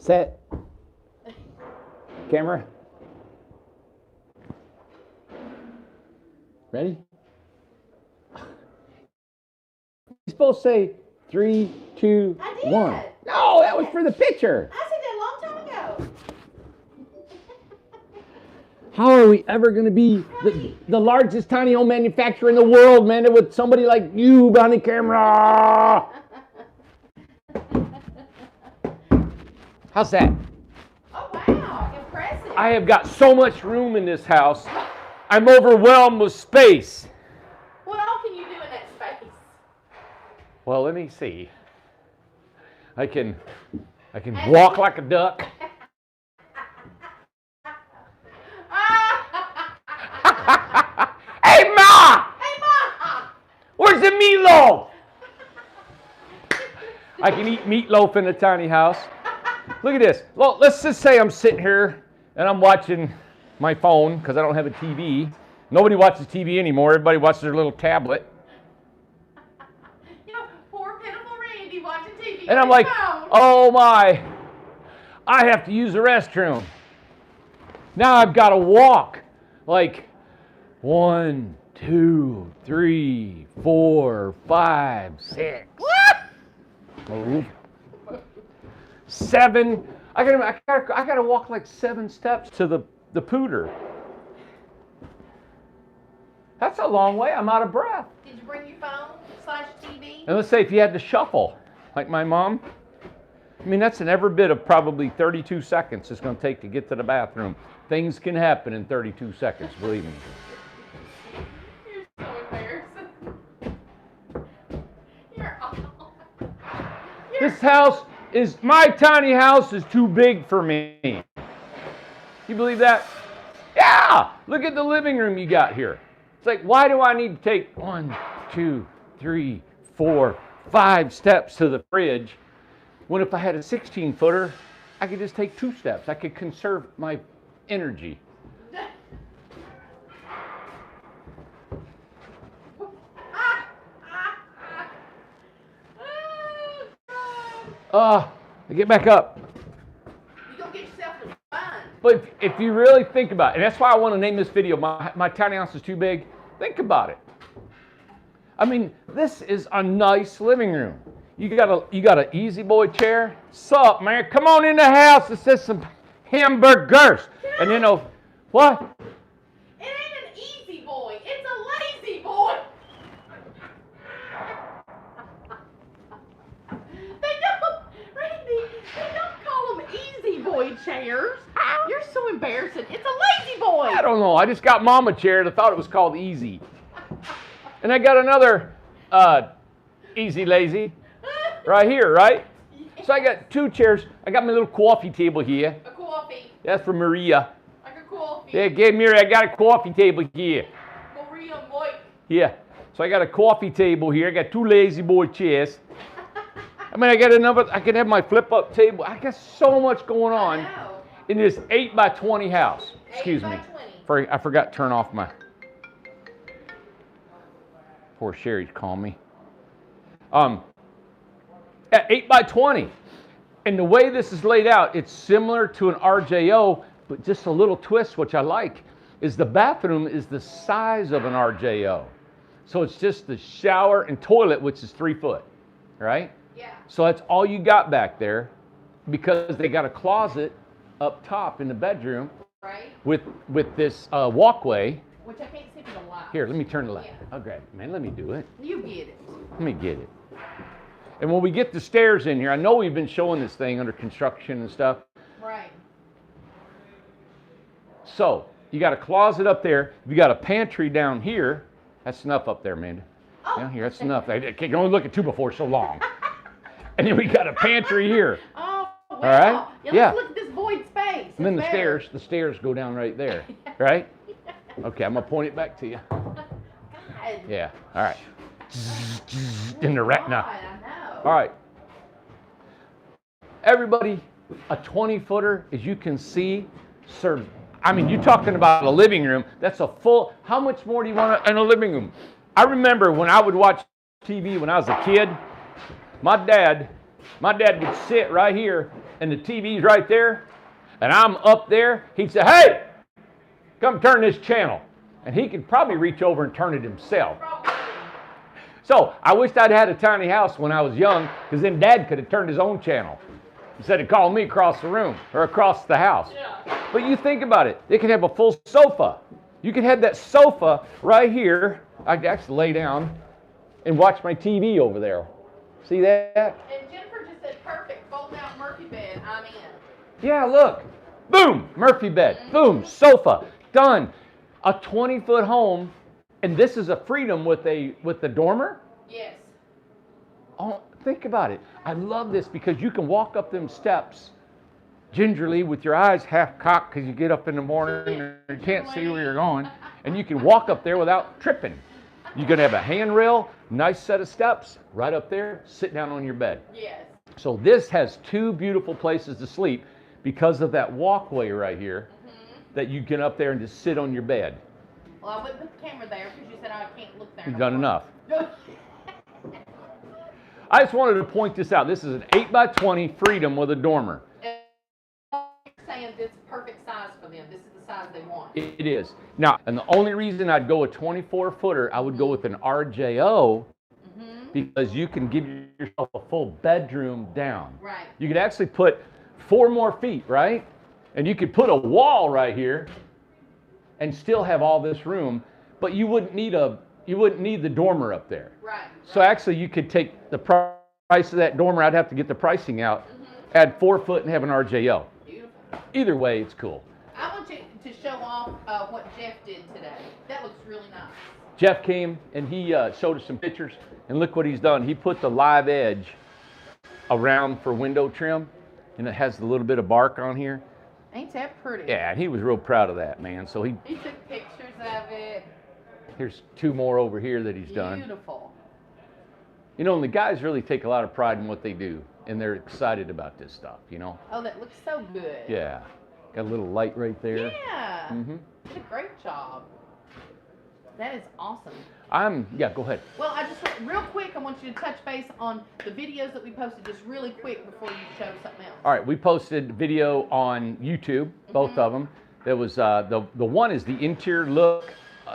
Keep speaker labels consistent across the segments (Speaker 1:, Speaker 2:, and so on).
Speaker 1: Set. Camera. Ready? You're supposed to say 3, 2, 1. No, that was for the picture.
Speaker 2: I said that a long time ago.
Speaker 1: How are we ever going to be the largest tiny home manufacturer in the world, man, with somebody like you behind the camera? How's that?
Speaker 2: Oh, wow. Impressive.
Speaker 1: I have got so much room in this house. I'm overwhelmed with space.
Speaker 2: What all can you do in that space?
Speaker 1: Well, let me see. I can walk like a duck. Hey, Ma!
Speaker 2: Hey, Ma!
Speaker 1: Where's the meatloaf? I can eat meatloaf in a tiny house. Look at this. Well, let's just say I'm sitting here and I'm watching my phone because I don't have a TV. Nobody watches TV anymore. Everybody watches their little tablet.
Speaker 2: You know, poor pitiful Randy watching TV.
Speaker 1: And I'm like, oh my, I have to use the restroom. Now I've got to walk like 1, 2, 3, 4, 5, 6. 7. I gotta walk like 7 steps to the pooter. That's a long way. I'm out of breath.
Speaker 2: Did you bring your phone / TV?
Speaker 1: And let's say if you had to shuffle, like my mom, I mean, that's an every bit of probably 32 seconds it's going to take to get to the bathroom. Things can happen in 32 seconds, believe me.
Speaker 2: You're so embarrassing. You're awful.
Speaker 1: This house my tiny house is too big for me. You believe that? Yeah! Look at the living room you got here. It's like, why do I need to take 1, 2, 3, 4, 5 steps to the fridge when if I had a 16-footer, I could just take 2 steps. I could conserve my energy. Get back up.
Speaker 2: You don't get yourself in fun.
Speaker 1: But if you really think about it, and that's why I want to name this video, my tiny house is too big. Think about it. I mean, this is a nice living room. You got an easy boy chair. Sup, man? Come on in the house. Let's get some hamburgers. And you know what?
Speaker 2: It ain't an easy boy. It's a lazy boy. They don't call them easy boy chairs. You're so embarrassing. It's a lazy boy.
Speaker 1: I don't know. I just got mom a chair and I thought it was called easy. And I got another easy lazy right here, right? So I got 2 chairs. I got my little coffee table here.
Speaker 2: A coffee.
Speaker 1: That's for Maria.
Speaker 2: Like a coffee.
Speaker 1: Yeah, give Mary, I got a coffee table here.
Speaker 2: Maria and Mike.
Speaker 1: Yeah. So I got a coffee table here. I got 2 lazy boy chairs. I mean, I can have my flip-up table. I got so much going on in this 8 by 20 house. Excuse me. I forgot to turn off my... Poor Sherry's calling me. At 8 by 20. And the way this is laid out, it's similar to an RJO, but just a little twist, which I like, is the bathroom is the size of an RJO. So it's just the shower and toilet, which is 3 foot, right?
Speaker 2: Yeah.
Speaker 1: So that's all you got back there because they got a closet up top in the bedroom,
Speaker 2: right,
Speaker 1: with this walkway.
Speaker 2: Which I can't see for the light.
Speaker 1: Here, let me turn the light.
Speaker 2: Yeah.
Speaker 1: I'll grab it, man. Let me do it.
Speaker 2: You get it.
Speaker 1: Let me get it. And when we get the stairs in here, I know we've been showing this thing under construction and stuff.
Speaker 2: Right.
Speaker 1: So you got a closet up there. You got a pantry down here. That's enough up there, Amanda.
Speaker 2: Oh.
Speaker 1: Down here, that's enough. I can only look at 2 before so long. And then we got a pantry here.
Speaker 2: Oh, wow.
Speaker 1: All right?
Speaker 2: Yeah. Let's look at this void space.
Speaker 1: And then the stairs go down right there, right? Okay, I'm gonna point it back to you.
Speaker 2: God.
Speaker 1: Yeah. All right. In the retina.
Speaker 2: I know.
Speaker 1: All right. Everybody, a 20-footer, as you can see, serves. I mean, you're talking about a living room. That's a full. How much more do you want in a living room? I remember when I would watch TV when I was a kid. My dad My dad would sit right here, and the TV's right there, and I'm up there. He'd say, hey, come turn this channel. And he could probably reach over and turn it himself. So I wished I'd had a tiny house when I was young, because then Dad could have turned his own channel instead of calling me across the room or across the house.
Speaker 2: Yeah.
Speaker 1: But you think about it. It could have a full sofa. You could have that sofa right here. I could actually lay down and watch my TV over there. See that?
Speaker 2: And Jennifer just said, perfect, fold out Murphy bed, I'm in.
Speaker 1: Yeah, look. Boom, Murphy bed. Boom, sofa. Done. A 20-foot home, and this is a Freedom with the dormer?
Speaker 2: Yes.
Speaker 1: Oh, think about it. I love this because you can walk up them steps gingerly with your eyes half cocked because you get up in the morning and you can't see where you're going, and you can walk up there without tripping. You're going to have a handrail, nice set of steps, right up there, sit down on your bed.
Speaker 2: Yes.
Speaker 1: So this has two beautiful places to sleep because of that walkway right here that you get up there and just sit on your bed.
Speaker 2: Well, I wouldn't put the camera there because you said I can't look there.
Speaker 1: You've done enough. I just wanted to point this out. This is an 8x20 Freedom with a dormer.
Speaker 2: Saying it's perfect size for them. This is the size they want.
Speaker 1: It is. Now, and the only reason I'd go a 24-footer, I would go with an RJO because you can give yourself a full bedroom down.
Speaker 2: Right.
Speaker 1: You could actually put 4 more feet, right? And you could put a wall right here and still have all this room, but you wouldn't need the dormer up there.
Speaker 2: Right.
Speaker 1: So actually you could take the price of that dormer, I'd have to get the pricing out, add 4 foot and have an RJO.
Speaker 2: Beautiful.
Speaker 1: Either way, it's cool.
Speaker 2: I want you to show off what Jeff did today. That looks really nice.
Speaker 1: Jeff came and he showed us some pictures, and look what he's done. He put the live edge around for window trim, and it has a little bit of bark on here.
Speaker 2: Ain't that pretty?
Speaker 1: Yeah, and he was real proud of that, man. So
Speaker 2: He took pictures of it.
Speaker 1: here's 2 more over here that he's done.
Speaker 2: Beautiful.
Speaker 1: You know, and the guys really take a lot of pride in what they do, and they're excited about this stuff, you know?
Speaker 2: Oh, that looks so good.
Speaker 1: Yeah. Got a little light right there.
Speaker 2: Yeah.
Speaker 1: Mm-hmm.
Speaker 2: Did a great job. That is awesome.
Speaker 1: Yeah, go ahead.
Speaker 2: Well, I just, real quick, I want you to touch base on the videos that we posted just really quick before you show something else.
Speaker 1: All right, we posted video on YouTube, both of them. There was, the one is the interior look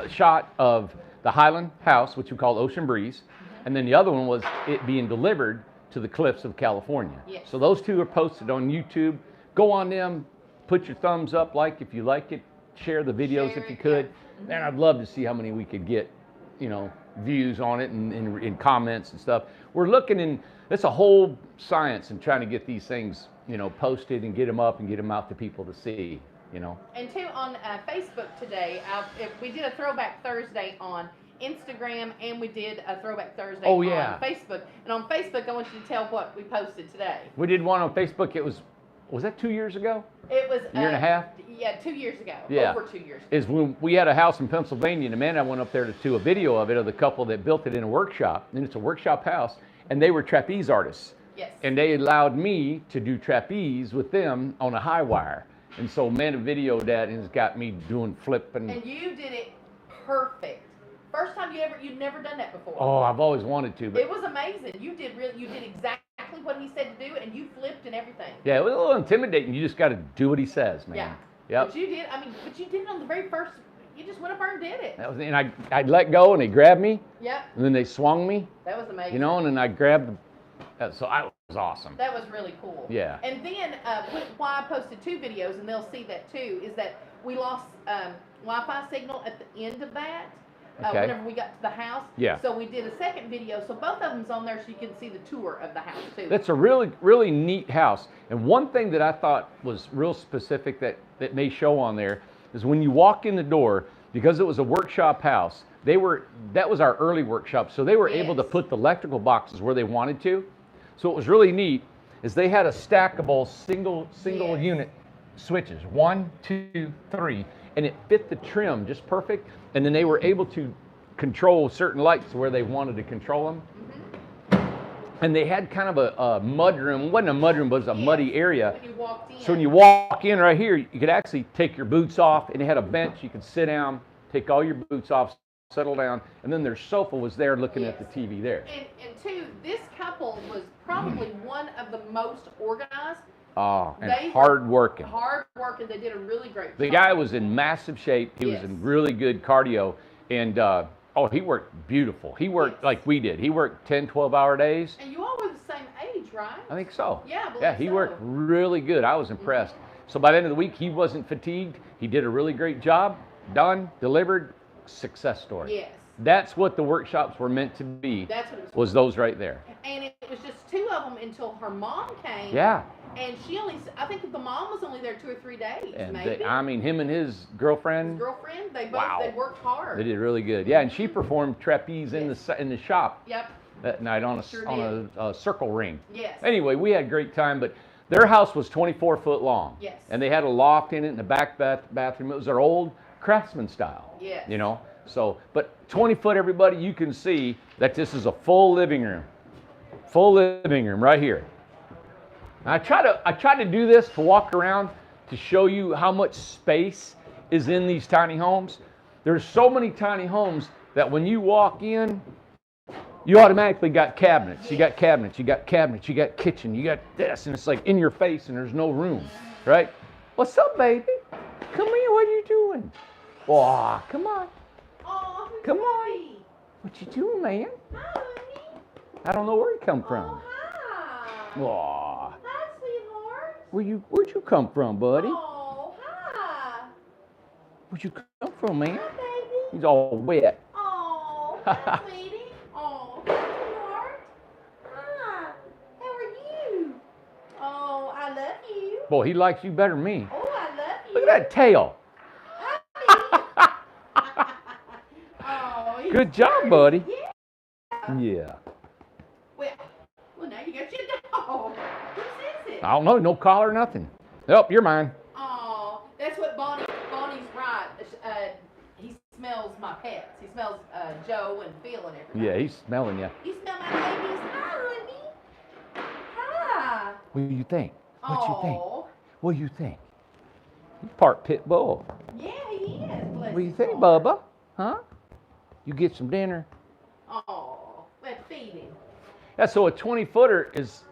Speaker 1: shot of the Highland house, which we call Ocean Breeze. And then the other one was it being delivered to the cliffs of California.
Speaker 2: Yes.
Speaker 1: So those 2 are posted on YouTube. Go on them, put your thumbs up, like if you like it, share the videos
Speaker 2: Share
Speaker 1: if you
Speaker 2: it,
Speaker 1: could.
Speaker 2: yeah.
Speaker 1: And I'd love to see how many we could get, you know, views on it and in comments and stuff. We're looking in, it's a whole science in trying to get these things, you know, posted and get them up and get them out to people to see, you know.
Speaker 2: And too, on Facebook today, we did a Throwback Thursday on Instagram, and we did a Throwback Thursday on Facebook. And on Facebook, I want you to tell what we posted today.
Speaker 1: We did one on Facebook. It was that 2 years ago?
Speaker 2: It was
Speaker 1: a year and a half?
Speaker 2: Yeah, 2 years ago.
Speaker 1: Yeah.
Speaker 2: Over 2 years ago.
Speaker 1: Is when we had a house in Pennsylvania, and Amanda went up there to do a video of it of the couple that built it in a workshop, and it's a workshop house, and they were trapeze artists.
Speaker 2: Yes.
Speaker 1: And they allowed me to do trapeze with them on a high wire. And so Amanda videoed that and has got me doing flip and
Speaker 2: you did it perfect. First time you'd never done that before.
Speaker 1: oh, I've always wanted to. But
Speaker 2: It was amazing. You did exactly what he said to do, and you flipped and everything.
Speaker 1: yeah, it was a little intimidating. You just got to do what he says, man.
Speaker 2: Yeah.
Speaker 1: Yep.
Speaker 2: But you did it on the very first, you just went up there and did it.
Speaker 1: That was, and I let go, and they grabbed me,
Speaker 2: Yep.
Speaker 1: and then they swung me,
Speaker 2: That was amazing.
Speaker 1: you know, and then I grabbed. So I was awesome.
Speaker 2: That was really cool.
Speaker 1: Yeah.
Speaker 2: And then why I posted 2 videos, and they'll see that too, is that we lost Wi-Fi signal at the end of that.
Speaker 1: Okay.
Speaker 2: Whenever we got to the house.
Speaker 1: Yeah.
Speaker 2: So we did a second video, so both of them's on there so you can see the tour of the house too.
Speaker 1: That's a really, really neat house. And one thing that I thought was real specific that may show on there is when you walk in the door, because it was a workshop house, that was our early workshop, so they were able to
Speaker 2: Yes.
Speaker 1: put the electrical boxes where they wanted to. So what was really neat is they had a stackable single
Speaker 2: Yes.
Speaker 1: unit switches, 1, 2, 3, and it fit the trim just perfect. And then they were able to control certain lights where they wanted to control them. And they had kind of a mud room. It wasn't a mud room, but it was a muddy area.
Speaker 2: When you walked in.
Speaker 1: So when you walk in right here, you could actually take your boots off, and it had a bench. You could sit down, take all your boots off, settle down, and then their sofa was there looking at the TV there.
Speaker 2: And two, this couple couple was probably one of the most organized.
Speaker 1: Oh, and hard working.
Speaker 2: Hard working. They did a really great job.
Speaker 1: The guy was in massive shape. He was in really good cardio. And, he worked beautiful. He worked like we did. He worked 10, 12-hour days.
Speaker 2: And you all were the same age, right?
Speaker 1: I think so.
Speaker 2: Yeah,
Speaker 1: he worked really good. I was impressed. So by the end of the week, he wasn't fatigued. He did a really great job. Done, delivered, success story.
Speaker 2: Yes.
Speaker 1: That's what the workshops were meant to be.
Speaker 2: That's what it
Speaker 1: was those right there.
Speaker 2: And it was just 2 of them until her mom came.
Speaker 1: Yeah.
Speaker 2: And I think the mom was only there 2 or 3 days,
Speaker 1: and
Speaker 2: maybe.
Speaker 1: Him and his girlfriend.
Speaker 2: They both they worked hard.
Speaker 1: They did really good. Yeah, and she performed trapeze in the shop.
Speaker 2: Yep.
Speaker 1: That night on a circle ring.
Speaker 2: Yes.
Speaker 1: Anyway, we had a great time, but their house was 24 foot long.
Speaker 2: Yes.
Speaker 1: And they had a loft in it and a back bathroom. It was their old craftsman style.
Speaker 2: Yes.
Speaker 1: You know. So, but 20 foot, everybody, you can see that this is a full living room. Full living room right here. I try to do this to walk around to show you how much space is in these tiny homes. There's so many tiny homes that when you walk in, you automatically got cabinets. You got cabinets, you got cabinets, you got kitchen, you got this, and it's like in your face and there's no room, right? What's up, baby? Come here, what are you doing? Oh, come on.
Speaker 2: Oh,
Speaker 1: come on. What you doing, man?
Speaker 2: Hi, honey.
Speaker 1: I don't know where you come from.
Speaker 2: Oh, hi.
Speaker 1: Aw.
Speaker 2: Hi, sweetheart.
Speaker 1: Where'd you come from, buddy?
Speaker 2: Oh, hi.
Speaker 1: Where'd you come from, man?
Speaker 2: Hi, baby.
Speaker 1: He's all wet.
Speaker 2: Oh, hi, sweetie. Oh, sweetheart. Hi. How are you? Oh, I love you.
Speaker 1: Boy, he likes you better than me.
Speaker 2: Oh, I love you.
Speaker 1: Look at that tail.
Speaker 2: Oh,
Speaker 1: good job, buddy.
Speaker 2: Yeah.
Speaker 1: Yeah.
Speaker 2: Well, now you got your dog. Whose is it?
Speaker 1: I don't know. No collar, nothing. Nope, you're mine.
Speaker 2: Oh, that's what Bonnie's right. He smells my pets. He smells Joe and Phil and everything.
Speaker 1: Yeah, he's smelling you.
Speaker 2: You smell my babies. Hi, honey. Hi.
Speaker 1: What do you think? What you think?
Speaker 2: Oh.
Speaker 1: What do you think? He's part pit bull.
Speaker 2: Yeah, he is. Bless
Speaker 1: What do you
Speaker 2: his
Speaker 1: think,
Speaker 2: heart.
Speaker 1: Bubba? Huh? You get some dinner?
Speaker 2: Oh, let's feed him.
Speaker 1: Yeah, so a 20-footer is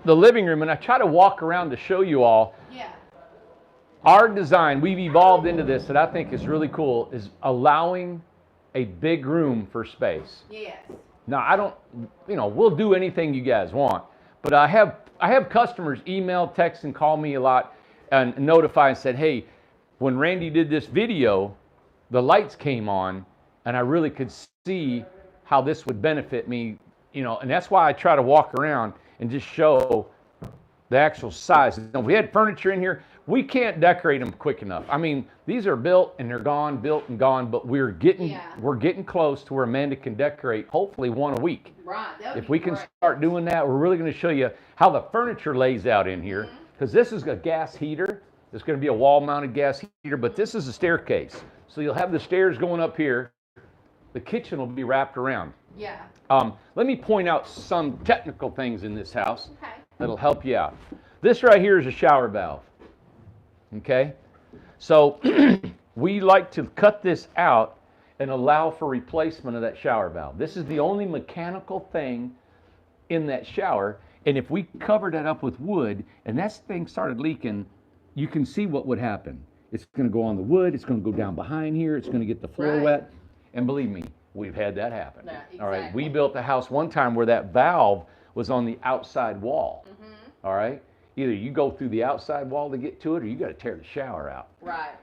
Speaker 1: the living room, and I try to walk around to show you all.
Speaker 2: Yeah.
Speaker 1: Our design, we've evolved into this that I think is really cool, is allowing a big room for space.
Speaker 2: Yes.
Speaker 1: Now, I don't, we'll do anything you guys want, but I have customers email, text, and call me a lot and notify and said, hey, when Randy did this video, the lights came on, and I really could see how this would benefit me, and that's why I try to walk around and just show the actual size. Now, if we had furniture in here, we can't decorate them quick enough. I mean, these are built and they're gone, built and gone, but we're getting close to where Amanda can decorate, hopefully one a week.
Speaker 2: Right.
Speaker 1: If we can start doing that, we're really going to show you how the furniture lays out in here, because this is a gas heater. It's going to be a wall-mounted gas heater, but this is a staircase. So you'll have the stairs going up here. The kitchen will be wrapped around.
Speaker 2: Yeah.
Speaker 1: Let me point out some technical things in this house
Speaker 2: Okay.
Speaker 1: that'll help you out. This right here is a shower valve. Okay? So we like to cut this out and allow for replacement of that shower valve. This is the only mechanical thing in that shower, and if we covered that up with wood and that thing started leaking, you can see what would happen. It's going to go on the wood, it's going to go down behind here, it's going to get the floor wet, and believe me, we've had that happen.
Speaker 2: Yeah, exactly.
Speaker 1: All right, we built a house one time where that valve was on the outside wall. All right, either you go through the outside wall to get to it, or you got to tear the shower out.
Speaker 2: Right.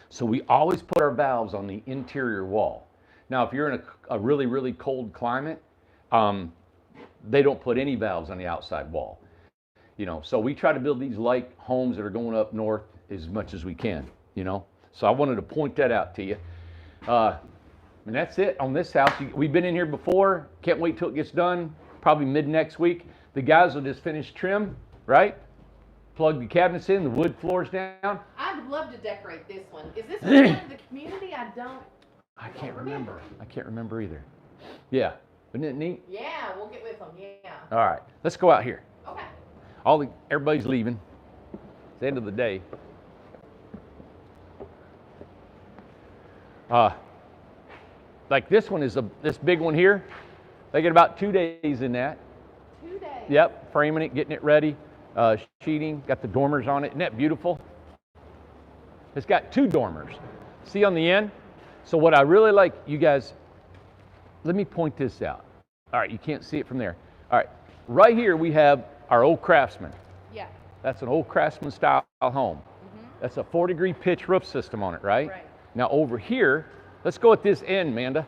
Speaker 1: So we always put our valves on the interior wall. Now, if you're in a really, really cold climate, they don't put any valves on the outside wall. So we try to build these light homes that are going up north as much as we can, So I wanted to point that out to you. And that's it on this house. We've been in here before. Can't wait till it gets done, probably mid next week. The guys will just finish trim, right? Plug the cabinets in, the wood floors down.
Speaker 2: I'd love to decorate this one. Is this one in the community?
Speaker 1: I can't remember. I can't remember either. Yeah. Isn't it neat?
Speaker 2: Yeah, we'll get with them. Yeah.
Speaker 1: All right. Let's go out here.
Speaker 2: Okay.
Speaker 1: Everybody's leaving. It's the end of the day. Like this one is this big one here. They get about 2 days in that.
Speaker 2: 2 days.
Speaker 1: Yep, framing it, getting it ready, sheeting, got the dormers on it. Isn't that beautiful? It's got 2 dormers. See on the end? So what I really like, you guys, let me point this out. All right, you can't see it from there. All right, right here we have our old Craftsman.
Speaker 2: Yeah.
Speaker 1: That's an old Craftsman style home. That's a 4-degree pitch roof system on it, right?
Speaker 2: Right.
Speaker 1: Now over here, let's go at this end, Amanda.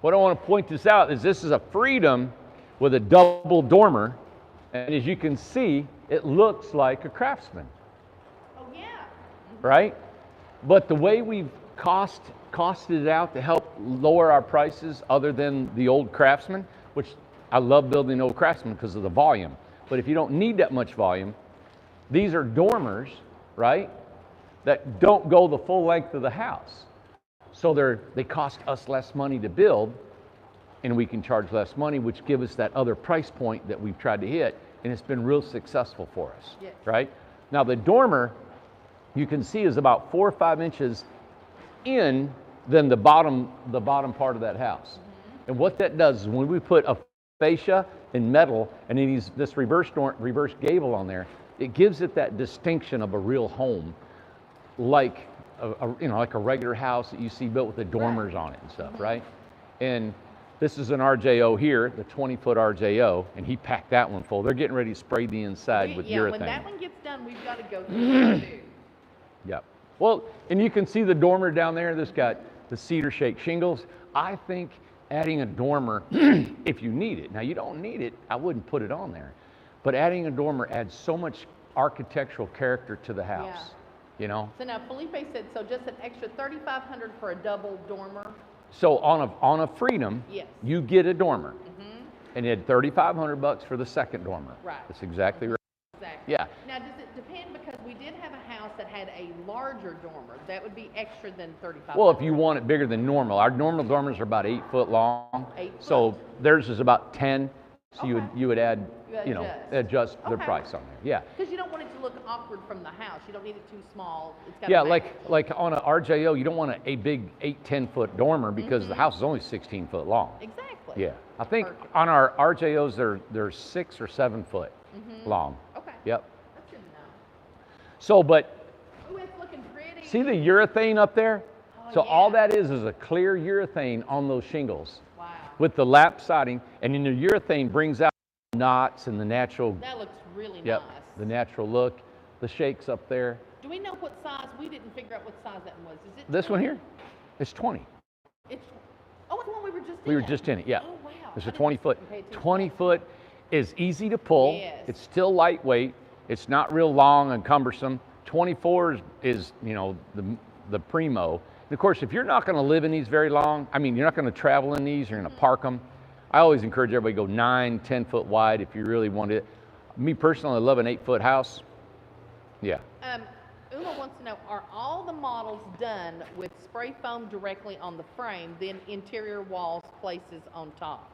Speaker 1: What I want to point this out is this is a Freedom with a double dormer, and as you can see, it looks like a Craftsman.
Speaker 2: Oh yeah.
Speaker 1: Right? But the way we've costed it out to help lower our prices other than the old Craftsman, which I love building old Craftsman because of the volume. But if you don't need that much volume, these are dormers, right, that don't go the full length of the house. So they cost us less money to build, and we can charge less money, which gives us that other price point that we've tried to hit, and it's been real successful for us,
Speaker 2: yes.
Speaker 1: right? Now the dormer, you can see, is about 4 or 5 inches in than the bottom part of that house. And what that does is when we put a fascia in metal and then this reverse gable on there, it gives it that distinction of a real home, like like a regular house that you see built with the dormers on it and stuff, right? And this is an RJO here, the 20-foot RJO, and he packed that one full. They're getting ready to spray the inside with urethane.
Speaker 2: When that one gets done, we've got to go through too.
Speaker 1: Yeah. Well, and you can see the dormer down there. This got the cedar shake shingles. I think adding a dormer, if you need it. Now you don't need it, I wouldn't put it on there. But adding a dormer adds so much architectural character to the house.
Speaker 2: Yeah.
Speaker 1: You know?
Speaker 2: So now Felipe said, so just an extra $3,500 for a double dormer.
Speaker 1: So on a Freedom,
Speaker 2: yes,
Speaker 1: you get a dormer, and you had $3,500 for the second dormer.
Speaker 2: Right.
Speaker 1: That's exactly right.
Speaker 2: Exactly.
Speaker 1: Yeah.
Speaker 2: Now does it depend, because we did have a house that had a larger dormer that would be extra than $3,500?
Speaker 1: Well, if you want it bigger than normal, our normal dormers are about 8 foot long.
Speaker 2: 8 foot.
Speaker 1: So theirs is about 10. So
Speaker 2: Okay.
Speaker 1: you would add,
Speaker 2: You
Speaker 1: adjust the
Speaker 2: Okay.
Speaker 1: price on there. Yeah.
Speaker 2: Because you don't want it to look awkward from the house. You don't need it too small. It's got
Speaker 1: Yeah,
Speaker 2: to
Speaker 1: like on an RJO, you don't want a big 8-10 foot dormer because the house is only 16 foot long.
Speaker 2: Exactly.
Speaker 1: Yeah, I think
Speaker 2: Perfect.
Speaker 1: on our RJOs they're 6 or 7 foot long.
Speaker 2: Okay.
Speaker 1: Yep.
Speaker 2: That's good to know.
Speaker 1: So, but
Speaker 2: Ooh, it's looking pretty.
Speaker 1: see the urethane up there?
Speaker 2: Oh,
Speaker 1: So all
Speaker 2: yeah.
Speaker 1: that is a clear urethane on those shingles
Speaker 2: Wow.
Speaker 1: with the lap siding, and then the urethane brings out knots and the natural,
Speaker 2: That looks really
Speaker 1: yep,
Speaker 2: nice.
Speaker 1: the natural look, the shakes up there.
Speaker 2: Do we know what size? We didn't figure out what size that one was. Is it
Speaker 1: This one
Speaker 2: 20?
Speaker 1: here, it's 20.
Speaker 2: It's the one we were just in.
Speaker 1: We were just in it, yeah.
Speaker 2: Oh wow.
Speaker 1: It's
Speaker 2: I
Speaker 1: a
Speaker 2: didn't
Speaker 1: 20 foot.
Speaker 2: pay attention.
Speaker 1: 20 foot is easy to pull.
Speaker 2: Yes.
Speaker 1: It's still lightweight. It's not real long and cumbersome. 24 is the primo. And of course, if you're not going to live in these very long, I mean, you're not going to travel in these, you're going to park them. I always encourage everybody to go 9, 10 foot wide if you really want it. Me personally, I love an 8 foot house. Yeah.
Speaker 2: Uma wants to know, are all the models done with spray foam directly on the frame, then interior walls places on top?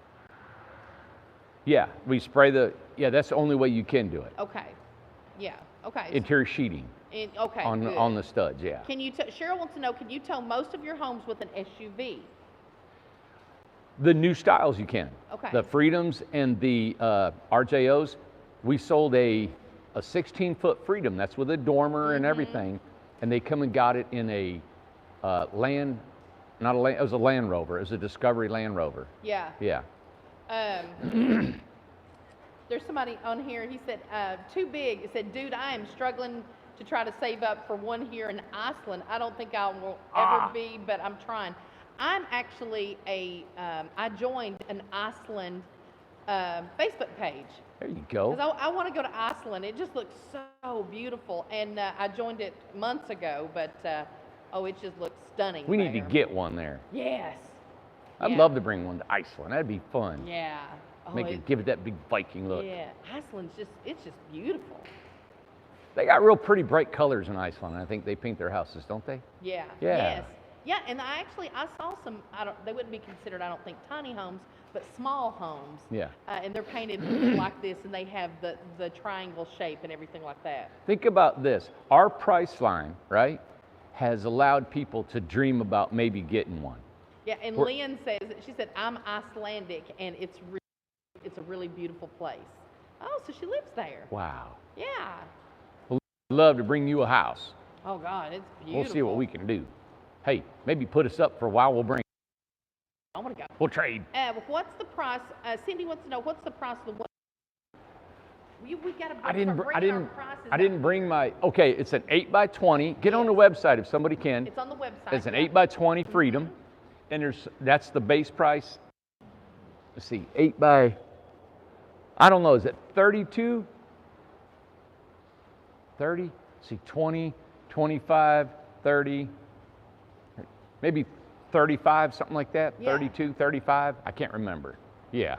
Speaker 1: Yeah, we spray that's the only way you can do it.
Speaker 2: Okay. Yeah. Okay.
Speaker 1: Interior sheeting
Speaker 2: Okay.
Speaker 1: on
Speaker 2: good.
Speaker 1: the studs, yeah.
Speaker 2: Can you? Cheryl wants to know, can you tow most of your homes with an SUV?
Speaker 1: The new styles you can.
Speaker 2: Okay.
Speaker 1: The Freedoms and the RJOs, we sold a 16-foot Freedom. That's with a dormer and everything, and they come and got it in a it was a Land Rover. It was a Discovery Land Rover.
Speaker 2: Yeah.
Speaker 1: Yeah.
Speaker 2: There's somebody on here, he said, too big. He said, dude, I am struggling to try to save up for one here in Iceland. I don't think I will ever be, but I'm trying. I'm actually I joined an Iceland Facebook page.
Speaker 1: There you go.
Speaker 2: Because I want to go to Iceland. It just looks so beautiful. And I joined it months ago, but it just looks stunning.
Speaker 1: We need to
Speaker 2: there.
Speaker 1: get one there.
Speaker 2: Yes.
Speaker 1: I'd
Speaker 2: Yeah.
Speaker 1: love to bring one to Iceland. That'd be fun.
Speaker 2: Yeah. Oh,
Speaker 1: Give it that big Viking look.
Speaker 2: Yeah. Iceland's it's just beautiful.
Speaker 1: They got real pretty bright colors in Iceland. I think they paint their houses, don't they?
Speaker 2: Yeah.
Speaker 1: Yeah.
Speaker 2: Yes. Yeah, and I saw some, they wouldn't be considered, I don't think, tiny homes, but small homes.
Speaker 1: Yeah.
Speaker 2: And they're painted like this, and they have the triangle shape and everything like that.
Speaker 1: Think about this. Our price line, right, has allowed people to dream about maybe getting one.
Speaker 2: Yeah, and Lynn says, she said, I'm Icelandic, and it's a really beautiful place. Oh, so she lives there.
Speaker 1: Wow.
Speaker 2: Yeah.
Speaker 1: Well, we'd love to bring you a house.
Speaker 2: Oh, God, it's beautiful.
Speaker 1: We'll see what we can do. Hey, maybe put us up for a while. We'll bring.
Speaker 2: I want to go.
Speaker 1: We'll trade.
Speaker 2: What's the price? Cindy wants to know, what's the price of the one? We got to
Speaker 1: I didn't
Speaker 2: prices
Speaker 1: bring my, okay, it's an 8x20. Get on the website if somebody can.
Speaker 2: It's on the website.
Speaker 1: It's an 8x20 Freedom. And that's the base price. Let's see, 8x, I don't know, is it 32? 30? Let's see, 20, 25, 30, maybe 35, something like that.
Speaker 2: Yeah.
Speaker 1: 32, 35, I can't remember. Yeah.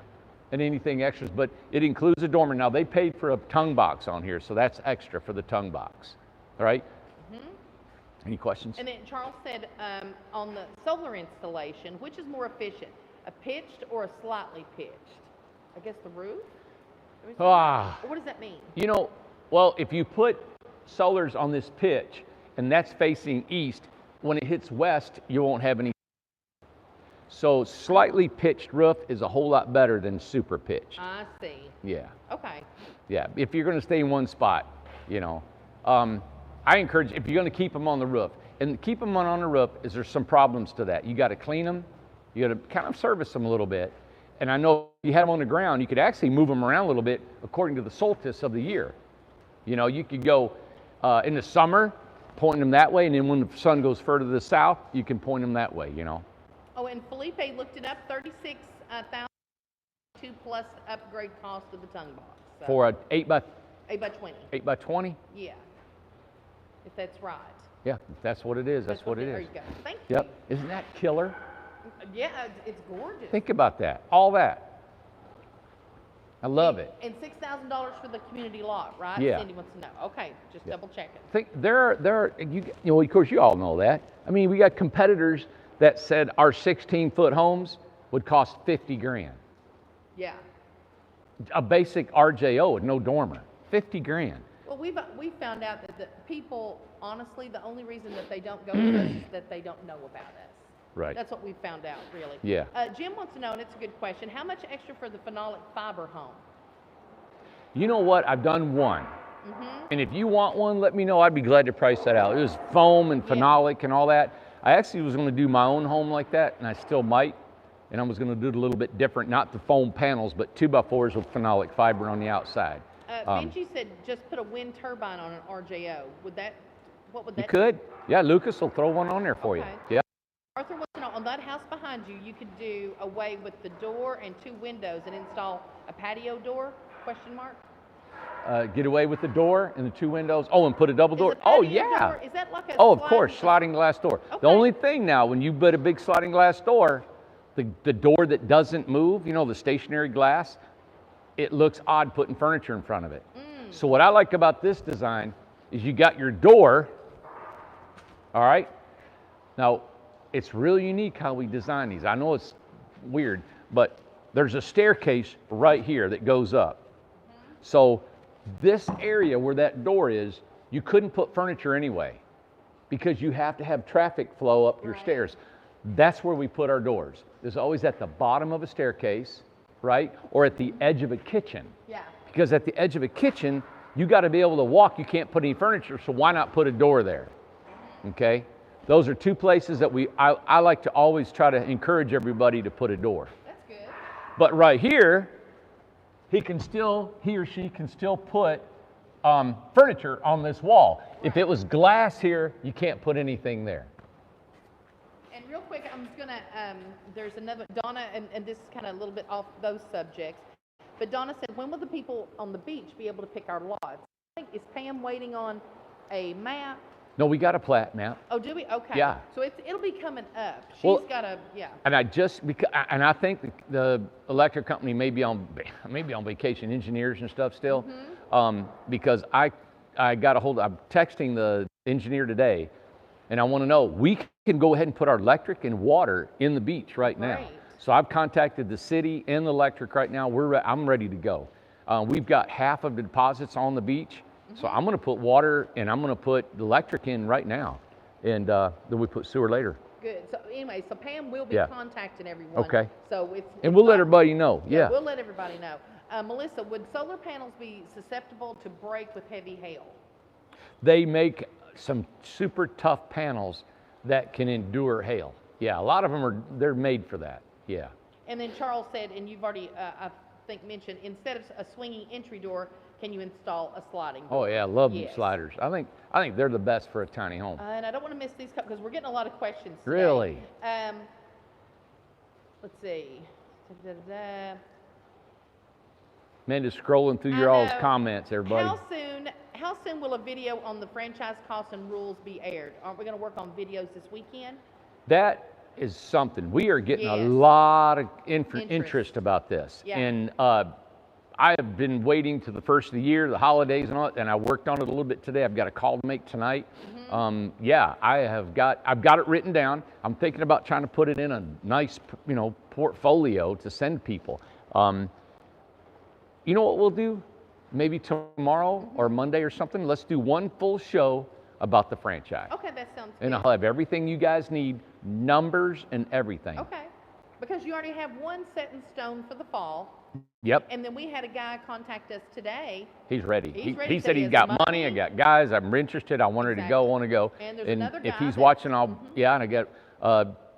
Speaker 1: And anything extras, but it includes a dormer. Now they paid for a tongue box on here, so that's extra for the tongue box. All right? Any questions?
Speaker 2: And then Charles said, on the solar installation, which is more efficient, a pitched or a slightly pitched? I guess the roof? Or what does that mean?
Speaker 1: You know, well, if you put solars on this pitch and that's facing east, when it hits west, you won't have any. So slightly pitched roof is a whole lot better than super pitched.
Speaker 2: I see.
Speaker 1: Yeah.
Speaker 2: Okay.
Speaker 1: Yeah, if you're going to stay in one spot, you know. I encourage, if you're going to keep them on the roof, and keep them on the roof is there's some problems to that. You got to clean them, you got to kind of service them a little bit. And I know if you had them on the ground, you could actually move them around a little bit according to the solstice of the year. You know, you could go in the summer, pointing them that way, and then when the sun goes further to the south, you can point them that way, you know.
Speaker 2: Oh, and Felipe looked it up, 36,000 plus upgrade cost of the tongue box. So.
Speaker 1: For an 8x20. 8x20?
Speaker 2: Yeah, if that's right.
Speaker 1: Yeah, that's what it is. That's what it is.
Speaker 2: There you go. Thank you.
Speaker 1: Yep. Isn't that killer?
Speaker 2: Yeah, it's gorgeous.
Speaker 1: Think about that. All that. I love it.
Speaker 2: And $6,000 for the community lot, right?
Speaker 1: Yeah.
Speaker 2: Cindy wants to know. Okay, just double checking.
Speaker 1: Think there are you know, of course you all know that. I mean, we got competitors that said our 16-foot homes would cost 50 grand.
Speaker 2: Yeah.
Speaker 1: A basic RJO with no dormer, 50 grand.
Speaker 2: Well, we've found out that the people, honestly, the only reason that they don't go with us is that they don't know about us.
Speaker 1: Right.
Speaker 2: That's what we've found out, really.
Speaker 1: Yeah.
Speaker 2: Jim wants to know, and it's a good question, how much extra for the phenolic fiber home?
Speaker 1: You know what? I've done one. And if you want one, let me know. I'd be glad to price that out. It was foam and phenolic and all that. I actually was going to do my own home like that, and I still might. And I was going to do it a little bit different, not the foam panels, but 2x4s with phenolic fiber on the outside.
Speaker 2: Benji said just put a wind turbine on an RJO. What would that
Speaker 1: You could. Yeah, Lucas will throw one on there for you. Yeah.
Speaker 2: Arthur wants to know, on that house behind you, you could do away with the door and 2 windows and install a patio door? Question mark.
Speaker 1: Get away with the door and the 2 windows. Oh, and put a double door.
Speaker 2: Is a patio
Speaker 1: Oh, yeah.
Speaker 2: door, is that like a
Speaker 1: Oh, of course, sliding glass door.
Speaker 2: Okay.
Speaker 1: The only thing now, when you put a big sliding glass door, the door that doesn't move, you know, the stationary glass, it looks odd putting furniture in front of it. So what I like about this design is you got your door, all right? Now, it's really unique how we design these. I know it's weird, but there's a staircase right here that goes up. So this area where that door is, you couldn't put furniture anyway because you have to have traffic flow up your stairs. That's where we put our doors. There's always at the bottom of a staircase, right? Or at the edge of a kitchen.
Speaker 2: Yeah.
Speaker 1: Because at the edge of a kitchen, you got to be able to walk. You can't put any furniture, so why not put a door there? Okay? Those are 2 places that I like to always try to encourage everybody to put a door.
Speaker 2: That's good.
Speaker 1: But right here, he or she can still put furniture on this wall. If it was glass here, you can't put anything there.
Speaker 2: And real quick, I'm just gonna, there's another, Donna, and this is kind of a little bit off those subjects, but Donna said, when will the people on the beach be able to pick our lots? I think, is Pam waiting on a map?
Speaker 1: No, we got a plat map.
Speaker 2: Oh, do we? Okay.
Speaker 1: Yeah.
Speaker 2: So it'll be coming up.
Speaker 1: Well,
Speaker 2: She's got a, yeah.
Speaker 1: And I think the electric company may be on vacation, engineers and stuff still, because I got a hold of, I'm texting the engineer today, and I want to know, we can go ahead and put our electric and water in the beach right now.
Speaker 2: Great.
Speaker 1: So I've contacted the city and the electric right now. I'm ready to go. We've got half of the deposits on the beach. So I'm going to put water and I'm going to put the electric in right now. And then we put sewer later.
Speaker 2: good. So anyway, so Pam will be
Speaker 1: Yeah.
Speaker 2: contacting everyone.
Speaker 1: Okay.
Speaker 2: So it's
Speaker 1: And we'll let
Speaker 2: not-
Speaker 1: everybody know. Yeah.
Speaker 2: We'll let everybody know. Melissa, would solar panels be susceptible to break with heavy hail?
Speaker 1: They make some super tough panels that can endure hail. Yeah, a lot of them they're made for that. Yeah.
Speaker 2: And then Charles said, and you've already, I think, mentioned, instead of a swinging entry door, can you install a sliding door?
Speaker 1: Oh yeah, I love
Speaker 2: Yes.
Speaker 1: them sliders. I think they're the best for a tiny home.
Speaker 2: And I don't want to miss these because we're getting a lot of questions today.
Speaker 1: Really?
Speaker 2: Let's see. Da-da-da.
Speaker 1: Man, just scrolling through your all's comments, everybody.
Speaker 2: How soon will a video on the franchise costs and rules be aired? Aren't we going to work on videos this weekend?
Speaker 1: That is something. We are getting a
Speaker 2: Yes.
Speaker 1: lot of interest about this.
Speaker 2: Yeah.
Speaker 1: And I have been waiting to the first of the year, the holidays and all, and I worked on it a little bit today. I've got a call to make tonight. Yeah, I've got it written down. I'm thinking about trying to put it in a nice, portfolio to send people. You know what we'll do? Maybe tomorrow or Monday or something, let's do one full show about the franchise.
Speaker 2: Okay, that sounds good.
Speaker 1: And I'll have everything you guys need, numbers and everything.
Speaker 2: Okay, because you already have one set in stone for the fall.
Speaker 1: Yep.
Speaker 2: And then we had a guy contact us today.
Speaker 1: He's ready.
Speaker 2: He's ready.
Speaker 1: He said he's
Speaker 2: has
Speaker 1: got money. I got guys. I'm interested. I want her to go. I want to go.
Speaker 2: And there's another
Speaker 1: if
Speaker 2: guy
Speaker 1: he's
Speaker 2: that-
Speaker 1: watching, I'll yeah. And I got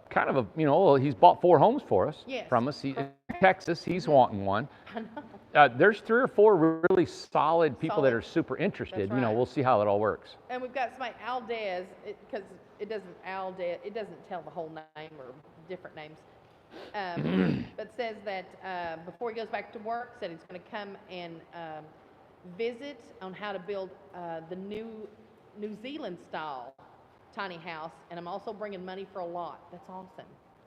Speaker 1: kind of a he's bought 4 homes for us
Speaker 2: Yes.
Speaker 1: from us. In Texas, he's wanting one.
Speaker 2: I know.
Speaker 1: There's 3 or 4 really solid people that
Speaker 2: Solid.
Speaker 1: are super interested.
Speaker 2: That's right.
Speaker 1: We'll see how it all works.
Speaker 2: And we've got somebody, Aldez, because it doesn't tell the whole name or different names. But says that before he goes back to work, said he's going to come and visit on how to build the New Zealand style tiny house, and I'm also bringing money for a lot. That's awesome.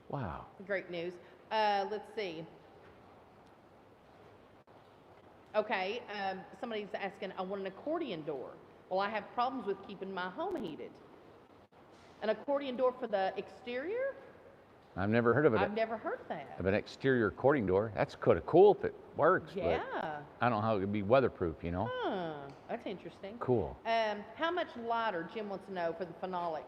Speaker 1: Wow.
Speaker 2: Great news. Let's see. Okay, somebody's asking, I want an accordion door. Well, I have problems with keeping my home heated. An accordion door for the exterior?
Speaker 1: I've never heard of it.
Speaker 2: I've never heard that.
Speaker 1: Of an exterior accordion door. That's kind of cool if it works.
Speaker 2: Yeah.
Speaker 1: But I don't know how it could be weatherproof.
Speaker 2: Huh, that's interesting.
Speaker 1: Cool.
Speaker 2: How much lighter, Jim wants to know, for the phenolic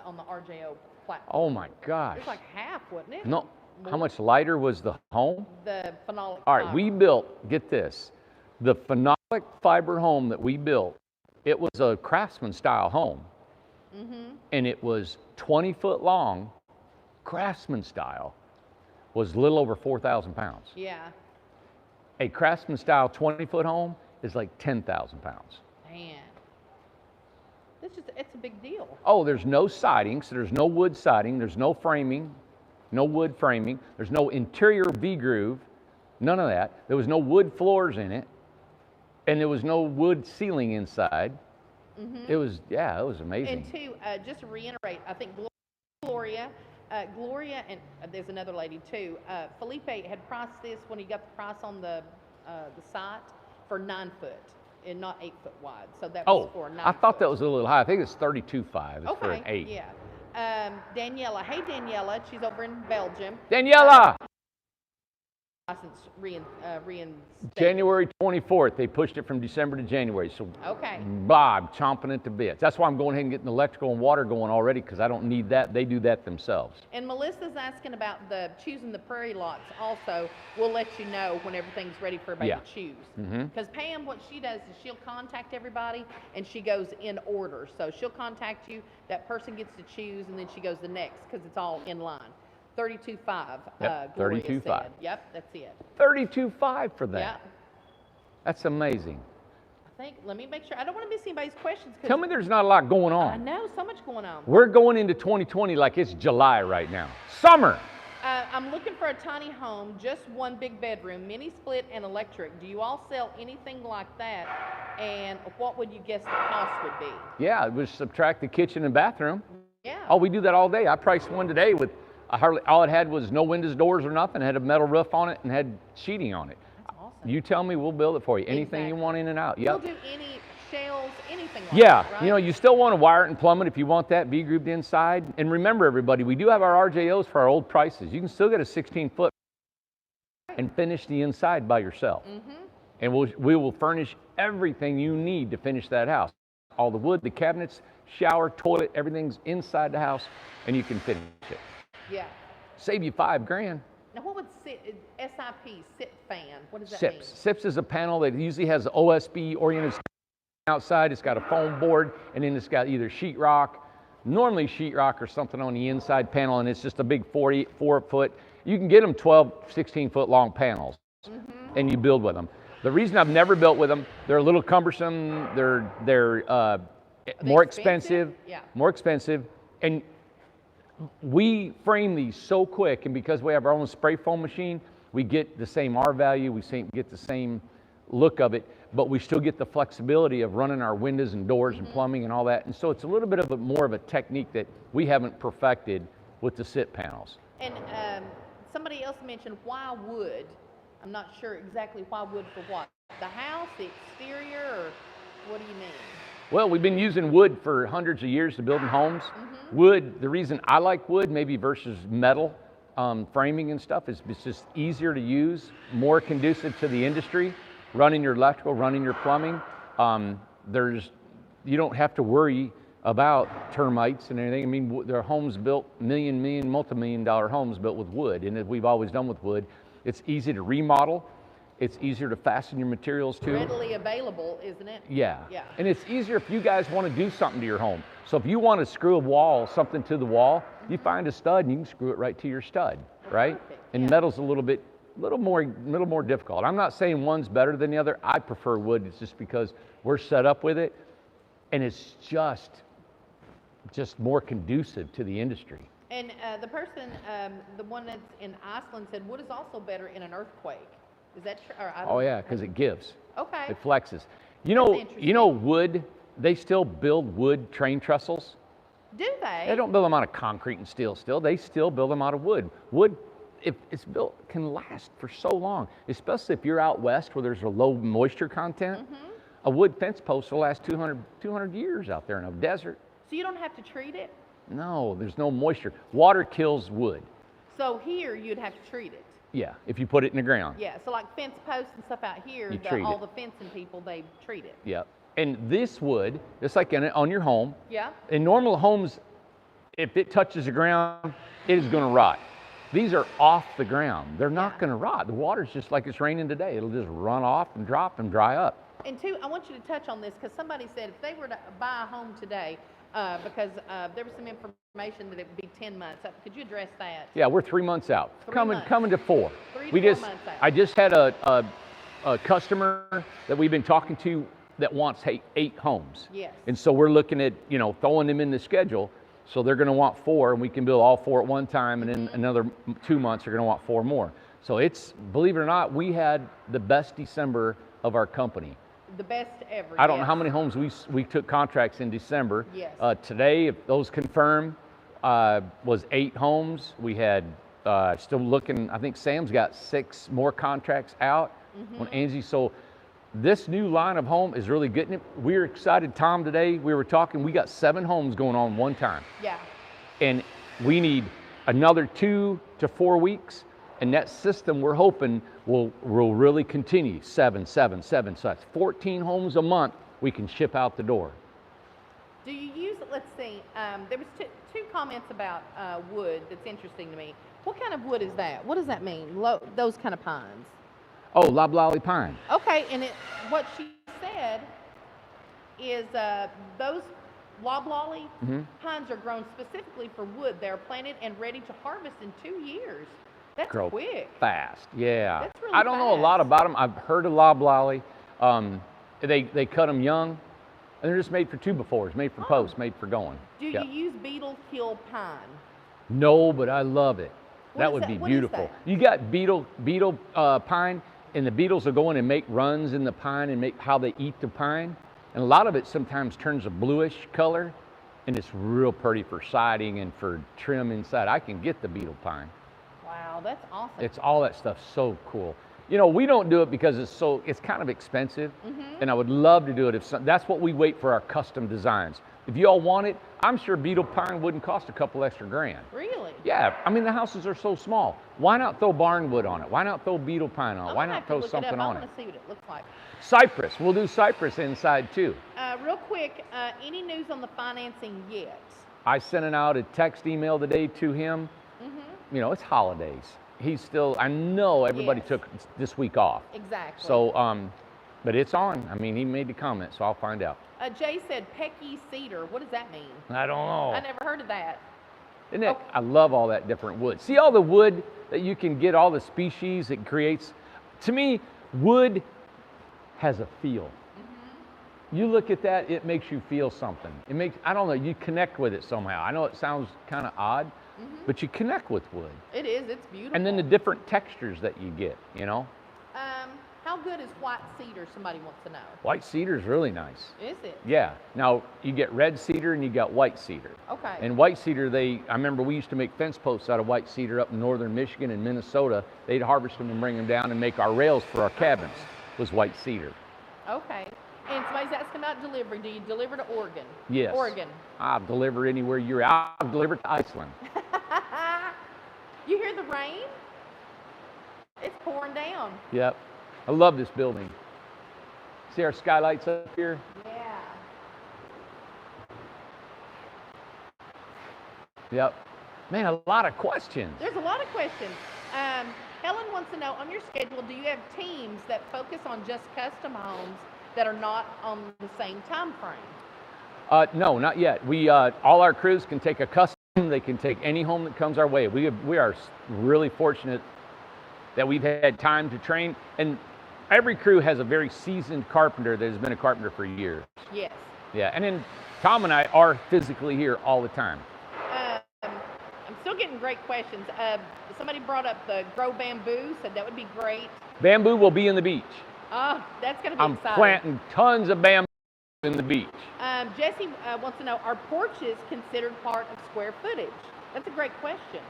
Speaker 2: on the RJO platform?
Speaker 1: Oh my gosh.
Speaker 2: It's like half, wasn't it?
Speaker 1: No.
Speaker 2: More?
Speaker 1: How much lighter was the home?
Speaker 2: The phenolic.
Speaker 1: All right, we built, get this, the phenolic fiber home that we built, it was a craftsman style home. And it was 20 foot long, craftsman style, was a little over 4,000 pounds.
Speaker 2: Yeah.
Speaker 1: A craftsman style 20-foot home is like 10,000 pounds.
Speaker 2: Man. It's a big deal.
Speaker 1: Oh, there's no siding, so there's no wood siding, there's no framing, no wood framing, there's no interior V-groove, none of that. There was no wood floors in it, and there was no wood ceiling inside. It was amazing.
Speaker 2: And two, just to reiterate, I think Gloria, and there's another lady too. Felipe had priced this when he got the price on the site for 9 foot and not 8 foot wide. So that was for 9
Speaker 1: I thought
Speaker 2: foot.
Speaker 1: that was a little high. I think it's 32.5 for an 8.
Speaker 2: Yeah. Daniela, hey Daniela, she's over in Belgium.
Speaker 1: Daniela!
Speaker 2: License reinstated.
Speaker 1: January 24th. They pushed it from December to January. So,
Speaker 2: Okay.
Speaker 1: Bob, chomping at the bits. That's why I'm going ahead and getting electrical and water going already, because I don't need that. They do that themselves.
Speaker 2: And Melissa's asking about choosing the prairie lots also. We'll let you know when everything's ready for everybody to choose. Because Pam, what she does is she'll contact everybody and she goes in order. So she'll contact you, that person gets to choose, and then she goes the next because it's all in line. 32.5.
Speaker 1: Yep,
Speaker 2: Gloria
Speaker 1: 32.5.
Speaker 2: said. Yep, that's it.
Speaker 1: 32.5 for that.
Speaker 2: Yep.
Speaker 1: That's amazing.
Speaker 2: Let me make sure. I don't want to miss anybody's questions.
Speaker 1: Tell me there's not a lot going on.
Speaker 2: I know, so much going on.
Speaker 1: We're going into 2020 like it's July right now. Summer.
Speaker 2: I'm looking for a tiny home, just one big bedroom, mini split and electric. Do you all sell anything like that? And what would you guess the cost would be?
Speaker 1: Yeah, it was subtract the kitchen and bathroom.
Speaker 2: Yeah.
Speaker 1: Oh, we do that all day. I priced one today with all it had was no windows, doors, or nothing. It had a metal roof on it and had sheeting on it.
Speaker 2: That's awesome.
Speaker 1: You tell me, we'll build it for you. Anything you
Speaker 2: Exactly.
Speaker 1: want in and out.
Speaker 2: You'll
Speaker 1: Yep.
Speaker 2: do any shells, anything like
Speaker 1: Yeah,
Speaker 2: that, right?
Speaker 1: you know, you still want to wire it and plumb it if you want that V-grouped inside. And remember, everybody, we do have our RJOs for our old prices. You can still get a 16-foot and finish the inside by yourself. And we will furnish everything you need to finish that house. all the wood, the cabinets, shower, toilet, everything's inside the house, and you can finish it.
Speaker 2: Yeah.
Speaker 1: Save you $5,000.
Speaker 2: Now, what would SIP, SIP fan, what does that mean?
Speaker 1: SIPs is a panel that usually has OSB oriented outside. It's got a foam board, and then it's got either sheetrock, normally sheetrock or something on the inside panel, and it's just a big 4-foot. You can get them 12, 16-foot long panels, and you build with them. The reason I've never built with them, they're a little cumbersome. They're more expensive. Yeah. More expensive, and we frame these so quick, and because we have our own spray foam machine, we get the same R value, we get the same look of it, but we still get the flexibility of running our windows and doors and plumbing and all that. And so it's a little bit of more of a technique that we haven't perfected with the SIP panels.
Speaker 2: And somebody else mentioned why wood. I'm not sure exactly why wood for what. The house, the exterior, or what do you mean?
Speaker 1: Well, we've been using wood for hundreds of years to building homes. Wood, the reason I like wood maybe versus metal framing and stuff is it's just easier to use, more conducive to the industry, running your electrical, running your plumbing. You don't have to worry about termites and anything. I mean, there are homes built, multi-million-dollar homes built with wood, and as we've always done with wood, it's easy to remodel. It's easier to fasten your materials to.
Speaker 2: Readily available, isn't it?
Speaker 1: Yeah.
Speaker 2: Yeah.
Speaker 1: And it's easier if you guys want to do something to your home. So if you want to screw a wall, something to the wall, you find a stud and you can screw it right to your stud, right?
Speaker 2: Perfect.
Speaker 1: And
Speaker 2: Yeah.
Speaker 1: metal's a little more difficult. I'm not saying one's better than the other. I prefer wood. It's just because we're set up with it, and it's just more conducive to the industry.
Speaker 2: And the person, the one that's in Iceland said wood is also better in an earthquake. Is that true?
Speaker 1: Oh yeah, because it gives.
Speaker 2: Okay.
Speaker 1: It flexes. You know wood, they still build wood train trestles.
Speaker 2: Do they?
Speaker 1: They don't build them out of concrete and steel still. They still build them out of wood. Wood, if it's built, can last for so long, especially if you're out west where there's a low moisture content. A wood fence post will last 200 years out there in a desert.
Speaker 2: So you don't have to treat it?
Speaker 1: No, there's no moisture. Water kills wood.
Speaker 2: So here you'd have to treat it?
Speaker 1: Yeah, if you put it in the ground.
Speaker 2: Yeah, so like fence posts and stuff out here, all the fencing people, they treat it.
Speaker 1: Yeah, and this wood, just like on your home,
Speaker 2: yeah.
Speaker 1: In normal homes, if it touches the ground, it is going to rot. These are off the ground. They're not going to rot. The water's just like it's raining today. It'll just run off and drop and dry up.
Speaker 2: And two, I want you to touch on this because somebody said if they were to buy a home today, because there was some information that it would be 10 months. Could you address that?
Speaker 1: Yeah, we're 3 months out. Coming to 4.
Speaker 2: 3 to 4 months out.
Speaker 1: I just had a customer that we've been talking to that wants 8 homes.
Speaker 2: Yes.
Speaker 1: And so we're looking at, throwing them in the schedule. So they're going to want 4, and we can build all 4 at one time, and then another 2 months they're going to want 4 more. So it's, believe it or not, we had the best December of our company.
Speaker 2: The best ever.
Speaker 1: I don't know how many homes we took contracts in December.
Speaker 2: Yes.
Speaker 1: Today, if those confirm, was 8 homes. We had still looking. I think Sam's got 6 more contracts out on Angie. So this new line of home is really getting it. We're excited. Tom, today we were talking. We got 7 homes going on one time.
Speaker 2: Yeah.
Speaker 1: And we need another 2 to 4 weeks. And that system, we're hoping, will really continue. 7. So that's 14 homes a month we can ship out the door.
Speaker 2: Do you use, let's see, there was two comments about wood that's interesting to me. What kind of wood is that? What does that mean, those kind of pines?
Speaker 1: Oh, loblolly pine.
Speaker 2: Okay, and what she said is those loblolly pines are grown specifically for wood. They're planted and ready to harvest in 2 years. That's
Speaker 1: Grow
Speaker 2: quick.
Speaker 1: Fast, yeah.
Speaker 2: That's really
Speaker 1: I don't know a lot about them. I've heard of loblolly. They cut them young, and they're just made for 2x4s, made for posts, made for going.
Speaker 2: Do you use beetle kill pine?
Speaker 1: No, but I love it. That would be
Speaker 2: What
Speaker 1: beautiful.
Speaker 2: is that?
Speaker 1: You got beetle pine, and the beetles will go in and make runs in the pine and make how they eat the pine. And a lot of it sometimes turns a bluish color, and it's real pretty for siding and for trim inside. I can get the beetle pine.
Speaker 2: Wow, that's awesome.
Speaker 1: It's all that stuff, so cool. We don't do it because it's kind of expensive, and I would love to do it that's what we wait for our custom designs. If you all want it, I'm sure beetle pine wouldn't cost a couple extra grand.
Speaker 2: Really?
Speaker 1: Yeah, I mean, the houses are so small. Why not throw barnwood on it? Why not throw beetle pine on it?
Speaker 2: I'm
Speaker 1: Why
Speaker 2: gonna
Speaker 1: not
Speaker 2: have to
Speaker 1: throw
Speaker 2: look it
Speaker 1: something
Speaker 2: up. I
Speaker 1: on it?
Speaker 2: want to see what it looks like.
Speaker 1: Cypress. We'll do cypress inside too.
Speaker 2: Real quick, any news on the financing yet?
Speaker 1: I sent out a text email today to him. You know, it's holidays. He's still, I know everybody
Speaker 2: Yes.
Speaker 1: took this week off.
Speaker 2: Exactly.
Speaker 1: So, but it's on. I mean, he made the comment, so I'll find out.
Speaker 2: Jay said Pecky cedar. What does that mean?
Speaker 1: I don't know.
Speaker 2: I never heard of that.
Speaker 1: Isn't it? I love all that different wood. See all the wood that you can get, all the species it creates? To me, wood has a feel. You look at that, it makes you feel something. It makes, I don't know, you connect with it somehow. I know it sounds kind of odd, but you connect with wood.
Speaker 2: It is. It's beautiful.
Speaker 1: And then the different textures that you get, you know?
Speaker 2: How good is white cedar? Somebody wants to know.
Speaker 1: White cedar is really nice.
Speaker 2: Is it?
Speaker 1: Yeah. Now, you get red cedar and you got white cedar.
Speaker 2: Okay.
Speaker 1: And white cedar, I remember we used to make fence posts out of white cedar up in northern Michigan and Minnesota. They'd harvest them and bring them down and make our rails for our cabins, was white cedar.
Speaker 2: Okay. And somebody's asking about delivery. Do you deliver to Oregon?
Speaker 1: Yes.
Speaker 2: Oregon.
Speaker 1: I'll deliver anywhere you're at. I'll deliver to Iceland.
Speaker 2: You hear the rain? It's pouring down.
Speaker 1: Yep. I love this building. See our skylights up here?
Speaker 2: Yeah.
Speaker 1: Yep. Man, a lot of questions.
Speaker 2: There's a lot of questions. Helen wants to know, on your schedule, do you have teams that focus on just custom homes that are not on the same time frame?
Speaker 1: No, not yet. We all our crews can take a custom. They can take any home that comes our way. We are really fortunate that we've had time to train, and every crew has a very seasoned carpenter that has been a carpenter for years.
Speaker 2: Yes.
Speaker 1: Yeah, and then Tom and I are physically here all the time.
Speaker 2: I'm still getting great questions. Somebody brought up the grow bamboo, said that would be great.
Speaker 1: Bamboo will be in the beach.
Speaker 2: Oh, that's going to be
Speaker 1: I'm
Speaker 2: exciting.
Speaker 1: planting tons of bamboo in the beach.
Speaker 2: Jesse wants to know, are porches considered part of square footage? That's a great question.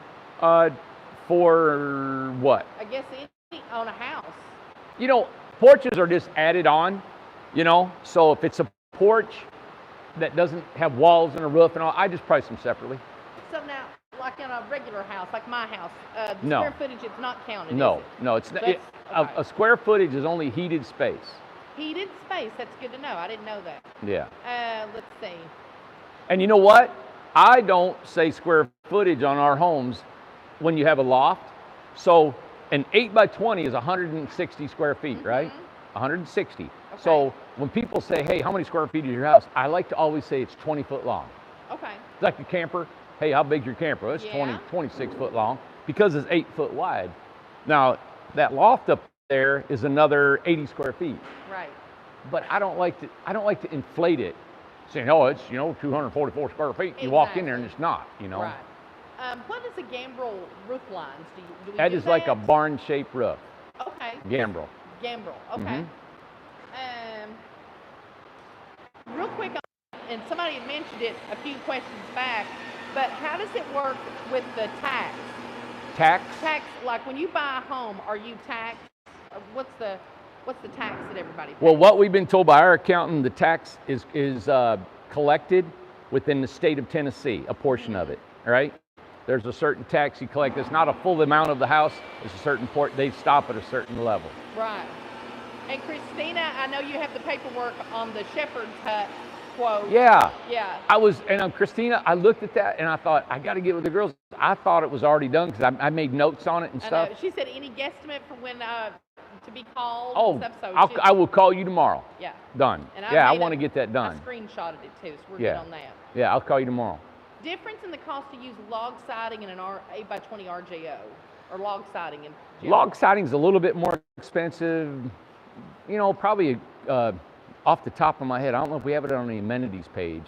Speaker 1: For what?
Speaker 2: I guess any on a house.
Speaker 1: You know, porches are just added on, you know, so if it's a porch that doesn't have walls and a roof and all, I just price them separately.
Speaker 2: So now, like in a regular house, like my house, the
Speaker 1: No.
Speaker 2: square footage, it's not counted,
Speaker 1: No,
Speaker 2: is it?
Speaker 1: no, it's
Speaker 2: That's- okay.
Speaker 1: a square footage is only heated space.
Speaker 2: Heated space, that's good to know. I didn't know that.
Speaker 1: Yeah.
Speaker 2: Let's see.
Speaker 1: And you know what? I don't say square footage on our homes when you have a loft. So an 8 by 20 is 160 square feet, right? 160.
Speaker 2: Okay.
Speaker 1: So when people say, hey, how many square feet is your house? I like to always say it's 20 foot long.
Speaker 2: Okay.
Speaker 1: It's like a camper. Hey, how big's your camper? It's
Speaker 2: Yeah.
Speaker 1: 26 foot long because it's 8 foot wide. Now, that loft up there is another 80 square feet.
Speaker 2: Right.
Speaker 1: But I don't like to inflate it, saying, oh, it's, 244 square feet. You walk in there and it's not,
Speaker 2: Right. What is a gambrel roof lines? Do we
Speaker 1: That
Speaker 2: do
Speaker 1: is like a barn-shaped roof,
Speaker 2: Okay.
Speaker 1: gambrel.
Speaker 2: Gambrel. Okay. Real quick, and somebody had mentioned it a few questions back, but how does it work with the tax?
Speaker 1: Tax?
Speaker 2: Tax, like when you buy a home, are you taxed? What's the tax that everybody pays?
Speaker 1: Well, what we've been told by our accountant, the tax is collected within the state of Tennessee, a portion of it, all right? There's a certain tax you collect. It's not a full amount of the house. It's a certain they stop at a certain level.
Speaker 2: Right. And Christina, I know you have the paperwork on the shepherd's hut quote.
Speaker 1: Yeah.
Speaker 2: Yeah.
Speaker 1: Christina, I looked at that and I thought, I got to get with the girls. I thought it was already done because I made notes on it and stuff.
Speaker 2: I know. She said any guesstimate for when to be called
Speaker 1: Oh,
Speaker 2: and stuff. So
Speaker 1: I will call you tomorrow.
Speaker 2: Yeah.
Speaker 1: Done.
Speaker 2: And
Speaker 1: I want to get that done.
Speaker 2: I screenshotted it too, so we're
Speaker 1: Yeah.
Speaker 2: good on that.
Speaker 1: Yeah, I'll call you tomorrow.
Speaker 2: Difference in the cost to use log siding and an 8 by 20 RJO, or log siding and
Speaker 1: Log siding's a little bit more expensive. Probably off the top of my head, I don't know if we have it on the amenities page.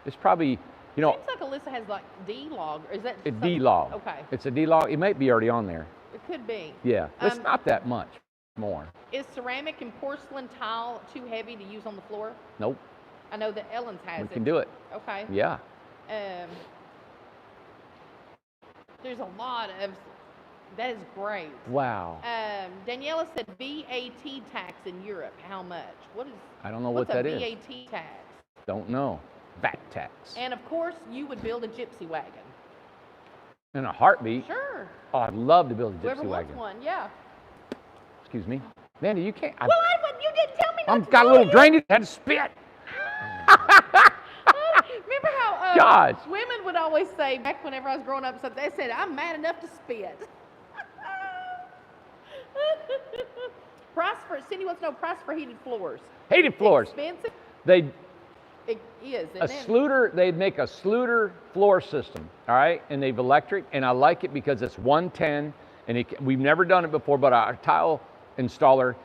Speaker 1: It's probably,
Speaker 2: Seems like Alyssa has like D-log, or is that?
Speaker 1: a D-log.
Speaker 2: Okay.
Speaker 1: It's a D-log. It might be already on there.
Speaker 2: It could be.
Speaker 1: Yeah, it's not that much more.
Speaker 2: Is ceramic and porcelain tile too heavy to use on the floor?
Speaker 1: Nope,
Speaker 2: I know that Ellen's has
Speaker 1: we
Speaker 2: it.
Speaker 1: can do it.
Speaker 2: Okay.
Speaker 1: Yeah.
Speaker 2: There's a lot of, that is great.
Speaker 1: Wow.
Speaker 2: Daniela said VAT tax in Europe, how much?
Speaker 1: I don't know what that is.
Speaker 2: What's a VAT tax?
Speaker 1: Don't know. VAT tax.
Speaker 2: And of course, you would build a gypsy wagon.
Speaker 1: In a heartbeat.
Speaker 2: Sure.
Speaker 1: Oh, I'd love to build a
Speaker 2: Whoever
Speaker 1: gypsy
Speaker 2: wants
Speaker 1: wagon.
Speaker 2: one, yeah.
Speaker 1: Excuse me. Mandy, you can't.
Speaker 2: Well, you didn't tell me not
Speaker 1: I've
Speaker 2: to
Speaker 1: got a
Speaker 2: do
Speaker 1: little
Speaker 2: it.
Speaker 1: drainage. Had to spit.
Speaker 2: Remember how
Speaker 1: Gosh.
Speaker 2: women would always say, back whenever I was growing up, so they said, I'm mad enough to spit. Cindy wants to know price for heated floors.
Speaker 1: Heated floors.
Speaker 2: Expensive?
Speaker 1: They
Speaker 2: It is,
Speaker 1: a Sluter. They make a Sluter floor system. All right, and they've electric, and I like it because it's 110, and we've never done it before, but our tile installer,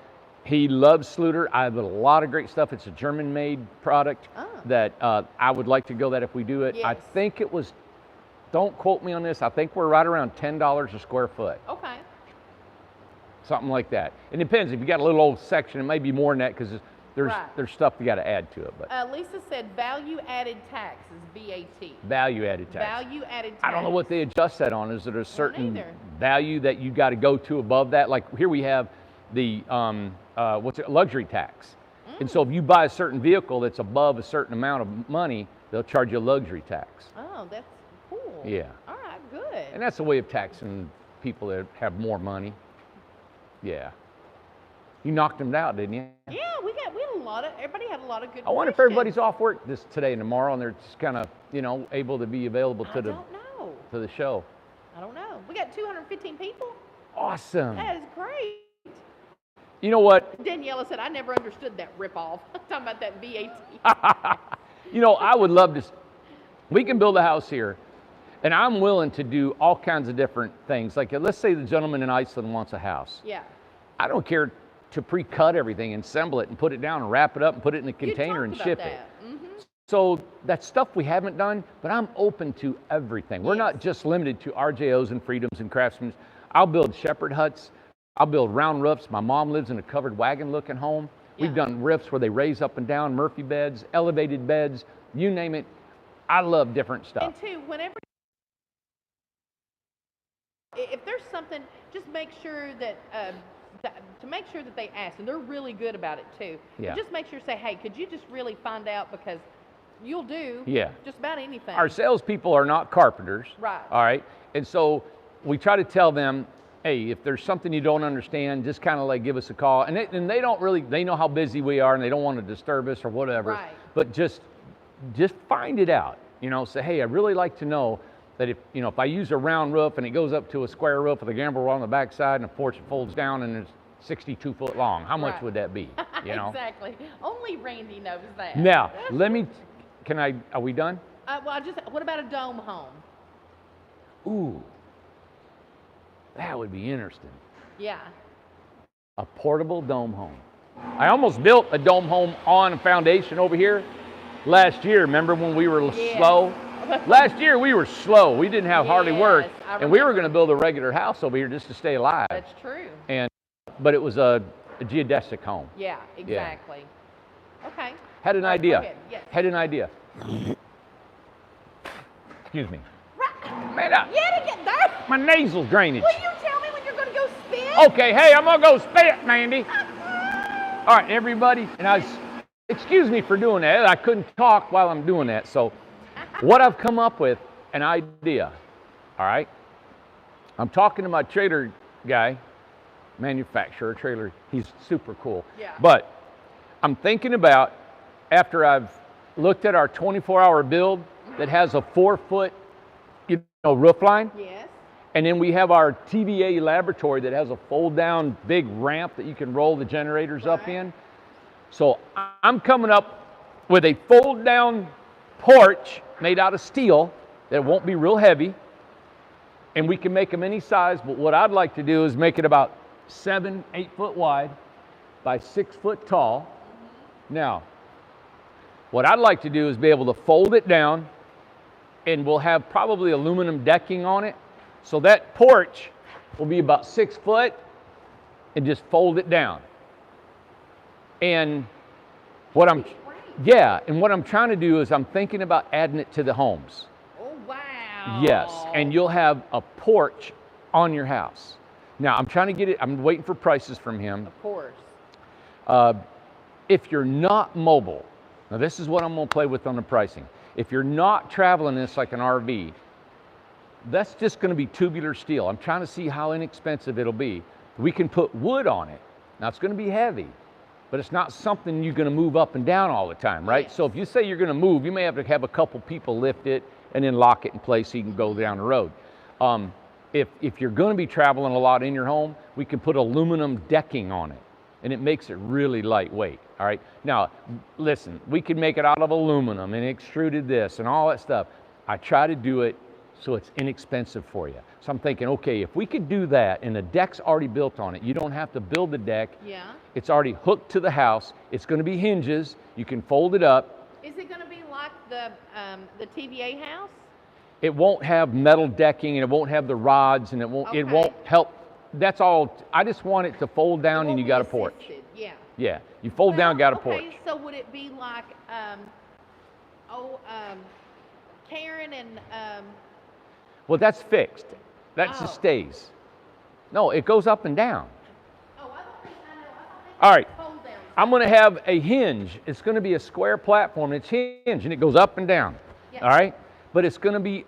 Speaker 1: he loves Sluter. I have a lot of great stuff. It's a German-made product that I would like to go that if we do it.
Speaker 2: Yes.
Speaker 1: I think it was, don't quote me on this, I think we're right around $10 a square foot.
Speaker 2: Okay.
Speaker 1: Something like that. It depends. If you got a little old section, it may be more than that because there's stuff you got to add to it. But
Speaker 2: Lisa said value-added tax is VAT.
Speaker 1: value-added tax.
Speaker 2: Value-added tax.
Speaker 1: I don't know what they adjust that on. Is there a certain
Speaker 2: neither.
Speaker 1: value that you got to go to above that? Like here we have the luxury tax. And so if you buy a certain vehicle that's above a certain amount of money, they'll charge you a luxury tax.
Speaker 2: Oh, that's cool.
Speaker 1: Yeah.
Speaker 2: All right, good.
Speaker 1: And that's a way of taxing people that have more money. Yeah. You knocked them out, didn't you?
Speaker 2: Yeah, we had a lot of, everybody had a lot of good
Speaker 1: I wonder if
Speaker 2: questions.
Speaker 1: everybody's off work today and tomorrow, and they're just kind of, able to be available to
Speaker 2: I don't know.
Speaker 1: to the show.
Speaker 2: I don't know. We got 215 people.
Speaker 1: Awesome.
Speaker 2: That is great.
Speaker 1: You know what?
Speaker 2: Daniela said, I never understood that ripoff. Talking about that VAT.
Speaker 1: I would love to. We can build a house here, and I'm willing to do all kinds of different things. Like, let's say the gentleman in Iceland wants a house.
Speaker 2: Yeah.
Speaker 1: I don't care to pre-cut everything, assemble it, and put it down, and wrap it up, and put it in a container and ship it. So that's stuff we haven't done, but I'm open to everything. We're not just limited to RJOs and Freedoms and Craftsmen. I'll build shepherd huts. I'll build round roofs. My mom lives in a covered wagon looking home.
Speaker 2: Yeah.
Speaker 1: We've done roofs where they raise up and down, Murphy beds, elevated beds, you name it. I love different stuff.
Speaker 2: And two, if there's something, just make sure that, to make sure that they ask, and they're really good about it too.
Speaker 1: Yeah.
Speaker 2: But just make sure, say, hey, could you just really find out, because you'll do just about anything.
Speaker 1: Our salespeople are not carpenters.
Speaker 2: Right.
Speaker 1: All right. And so we try to tell them, hey, if there's something you don't understand, just kind of like give us a call. And they don't really, they know how busy we are and they don't want to disturb us or whatever.
Speaker 2: Right.
Speaker 1: But just find it out. Say, hey, I'd really like to know that if I use a round roof and it goes up to a square roof with a gambrel wall on the backside and a porch folds down and it's 62 foot long, how much would that be?
Speaker 2: Exactly. Only Randy knows that.
Speaker 1: Now, are we done?
Speaker 2: What about a dome home?
Speaker 1: Ooh, that would be interesting.
Speaker 2: Yeah.
Speaker 1: A portable dome home. I almost built a dome home on a foundation over here last year. Remember when we were slow? Last year we were slow. We didn't have hardly work, and we were going to build a regular house over here just to stay alive.
Speaker 2: That's true.
Speaker 1: But it was a geodesic home.
Speaker 2: Yeah, exactly. Yeah. Okay.
Speaker 1: Had an idea.
Speaker 2: Go ahead. Yes.
Speaker 1: Had an idea. Excuse me. Man up.
Speaker 2: Yeah, to get there.
Speaker 1: My nasal drainage.
Speaker 2: Will you tell me when you're going to go spit?
Speaker 1: Okay, hey, I'm going to go spit, Mandy. All right, everybody. And excuse me for doing that. I couldn't talk while I'm doing that. So what I've come up with, an idea. All right. I'm talking to my trailer guy, manufacturer, trailer. He's super cool.
Speaker 2: Yeah.
Speaker 1: But I'm thinking about, after I've looked at our 24-hour build that has a 4-foot roof line.
Speaker 2: Yes.
Speaker 1: And then we have our TVA laboratory that has a fold-down big ramp that you can roll the generators up in. So I'm coming up with a fold-down porch made out of steel that won't be real heavy. And we can make them any size, but what I'd like to do is make it about 7-8 foot wide by 6 foot tall. Now, what I'd like to do is be able to fold it down, and we'll have probably aluminum decking on it. So that porch will be about 6 foot, and just fold it down. And what I'm trying to do is I'm thinking about adding it to the homes.
Speaker 2: Oh, wow.
Speaker 1: Yes, and you'll have a porch on your house. Now, I'm trying to get it, I'm waiting for prices from him.
Speaker 2: Of course.
Speaker 1: If you're not mobile, now this is what I'm going to play with on the pricing. If you're not traveling this like an RV, that's just going to be tubular steel. I'm trying to see how inexpensive it'll be. We can put wood on it. Now it's going to be heavy, but it's not something you're going to move up and down all the time, right?
Speaker 2: Yes.
Speaker 1: So if you say you're going to move, you may have to have a couple people lift it and then lock it in place so you can go down the road. If you're going to be traveling a lot in your home, we can put aluminum decking on it, and it makes it really lightweight. All right. Now, listen, we can make it out of aluminum and extruded this and all that stuff. I try to do it so it's inexpensive for you. So I'm thinking, okay, if we could do that and the deck's already built on it, you don't have to build the deck.
Speaker 2: Yeah.
Speaker 1: It's already hooked to the house. It's going to be hinges. You can fold it up.
Speaker 2: Is it going to be like the TVA house?
Speaker 1: It won't have metal decking and it won't have the rods and it won't help. That's all. I just want it to fold down and you got a porch.
Speaker 2: Assisted. Yeah.
Speaker 1: Yeah, you fold down, got a porch.
Speaker 2: Okay, so would it be like, Karen and,
Speaker 1: Well, that's fixed. That just stays. No, it goes up and down.
Speaker 2: oh, I don't think I know. I don't think
Speaker 1: All right,
Speaker 2: fold down.
Speaker 1: I'm going to have a hinge. It's going to be a square platform. It's hinged and it goes up and down.
Speaker 2: Yeah.
Speaker 1: All right, but it's going to be,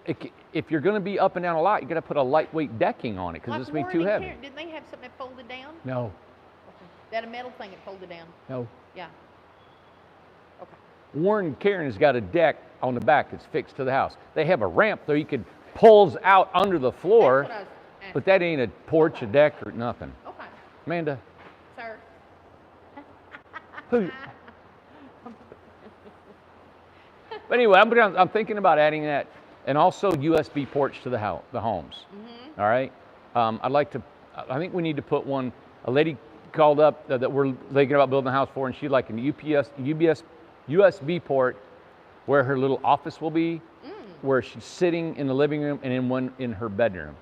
Speaker 1: if you're going to be up and down a lot, you got to put a lightweight decking on it because
Speaker 2: Like
Speaker 1: it's going to be too
Speaker 2: Warren and
Speaker 1: heavy.
Speaker 2: Karen, didn't they have something that folded down?
Speaker 1: No,
Speaker 2: That a metal thing that folded down?
Speaker 1: no.
Speaker 2: Yeah. Okay.
Speaker 1: Warren and Karen's got a deck on the back that's fixed to the house. They have a ramp though you could pulls out under the floor,
Speaker 2: That's what I was asking.
Speaker 1: but that ain't a porch, a deck, or nothing.
Speaker 2: Okay,
Speaker 1: Amanda,
Speaker 2: sir.
Speaker 1: who? But anyway, I'm thinking about adding that, and also USB ports to the homes.
Speaker 2: Mm-hmm.
Speaker 1: All right. I'd like to. I think we need to put one. A lady called up that we're thinking about building a house for, and she'd like an USB port where her little office will be, where she's sitting in the living room, and then one in her bedroom.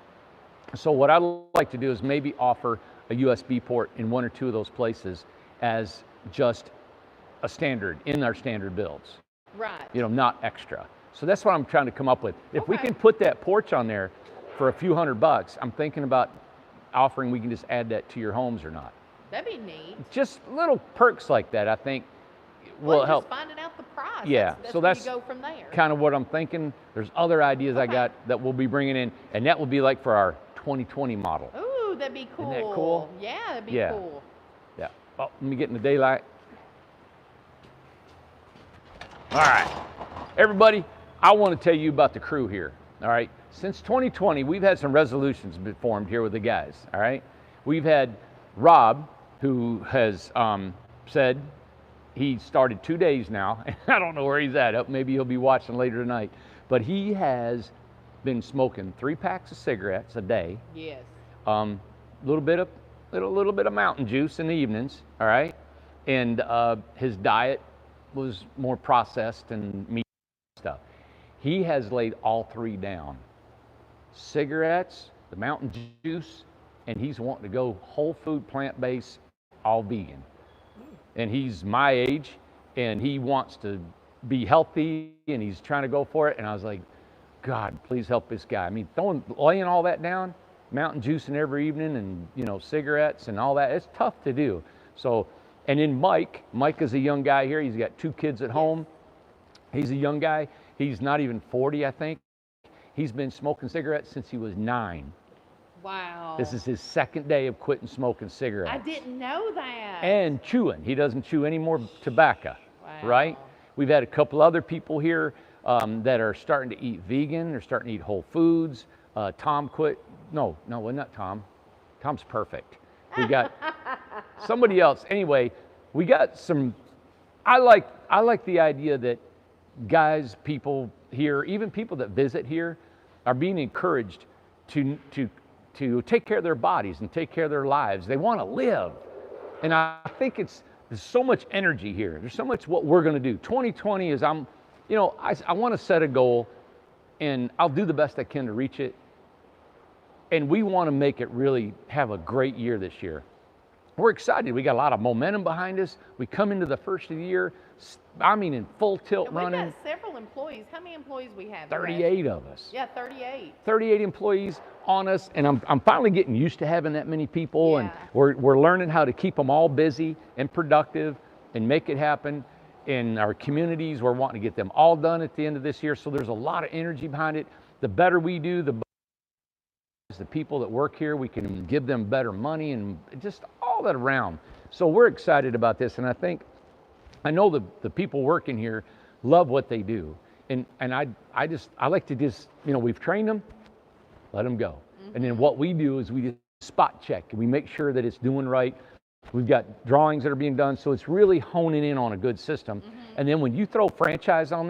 Speaker 1: So what I'd like to do is maybe offer a USB port in one or two of those places as just a standard in our standard builds.
Speaker 2: Right.
Speaker 1: You know, not extra. So that's what I'm trying to come up with. If we
Speaker 2: Okay.
Speaker 1: can put that porch on there for a few $100, I'm thinking about offering we can just add that to your homes or not.
Speaker 2: That'd be neat.
Speaker 1: Just little perks like that, I think, will
Speaker 2: Well,
Speaker 1: help.
Speaker 2: just finding out the price.
Speaker 1: Yeah,
Speaker 2: That's
Speaker 1: so
Speaker 2: where
Speaker 1: that's
Speaker 2: you go from there.
Speaker 1: Kind of what I'm thinking. There's other ideas I
Speaker 2: Okay.
Speaker 1: got that we'll be bringing in, and that will be like for our 2020 model.
Speaker 2: Ooh, that'd be cool.
Speaker 1: that cool?
Speaker 2: Yeah, that'd be
Speaker 1: Yeah.
Speaker 2: cool.
Speaker 1: Yeah. Well, let me get in the daylight. All right, everybody, I want to tell you about the crew here. All right, since 2020, we've had some resolutions been formed here with the guys. All right, we've had Rob, who has said he started 2 days now. I don't know where he's at. Maybe he'll be watching later tonight. But he has been smoking 3 packs of cigarettes a day.
Speaker 2: Yes.
Speaker 1: Little bit of mountain juice in the evenings. All right, and his diet was more processed and meat stuff. He has laid all 3 down: cigarettes, the mountain juice, and he's wanting to go whole food, plant-based, all vegan. And he's my age, and he wants to be healthy, and he's trying to go for it. And I was like, God, please help this guy. I mean, laying all that down, mountain juice in every evening, and cigarettes and all that, it's tough to do. So, and then Mike is a young guy here. He's got 2 kids at home. He's a young guy. He's not even 40, I think. He's been smoking cigarettes since he was 9.
Speaker 2: Wow.
Speaker 1: This is his 2nd day of quitting smoking cigarettes.
Speaker 2: I didn't know that.
Speaker 1: And chewing. He doesn't chew any more tobacco,
Speaker 2: Wow.
Speaker 1: right? We've had a couple other people here that are starting to eat vegan. They're starting to eat whole foods. Tom quit. No, not Tom. Tom's perfect. We got somebody else. Anyway, we got some. I like the idea that guys, people here, even people that visit here, are being encouraged to take care of their bodies and take care of their lives. They want to live. And I think there's so much energy here. There's so much what we're going to do. 2020 is, I want to set a goal, and I'll do the best I can to reach it. And we want to make it really have a great year this year. We're excited. We got a lot of momentum behind us. We come into the first of the year, in full tilt
Speaker 2: And
Speaker 1: running.
Speaker 2: we've got several employees. How many employees we have?
Speaker 1: 38 of us.
Speaker 2: Yeah, 38.
Speaker 1: 38 employees on us, and I'm finally getting used to having that many people, and
Speaker 2: Yeah.
Speaker 1: we're learning how to keep them all busy and productive and make it happen. In our communities, we're wanting to get them all done at the end of this year, so there's a lot of energy behind it. The better we do, the the people that work here, we can give them better money and just all that around. So we're excited about this, and I know the people working here love what they do. And I like to just, we've trained them, let them go. And then what we do is we just spot check and we make sure that it's doing right. We've got drawings that are being done, so it's really honing in on a good system. And then when you throw franchise on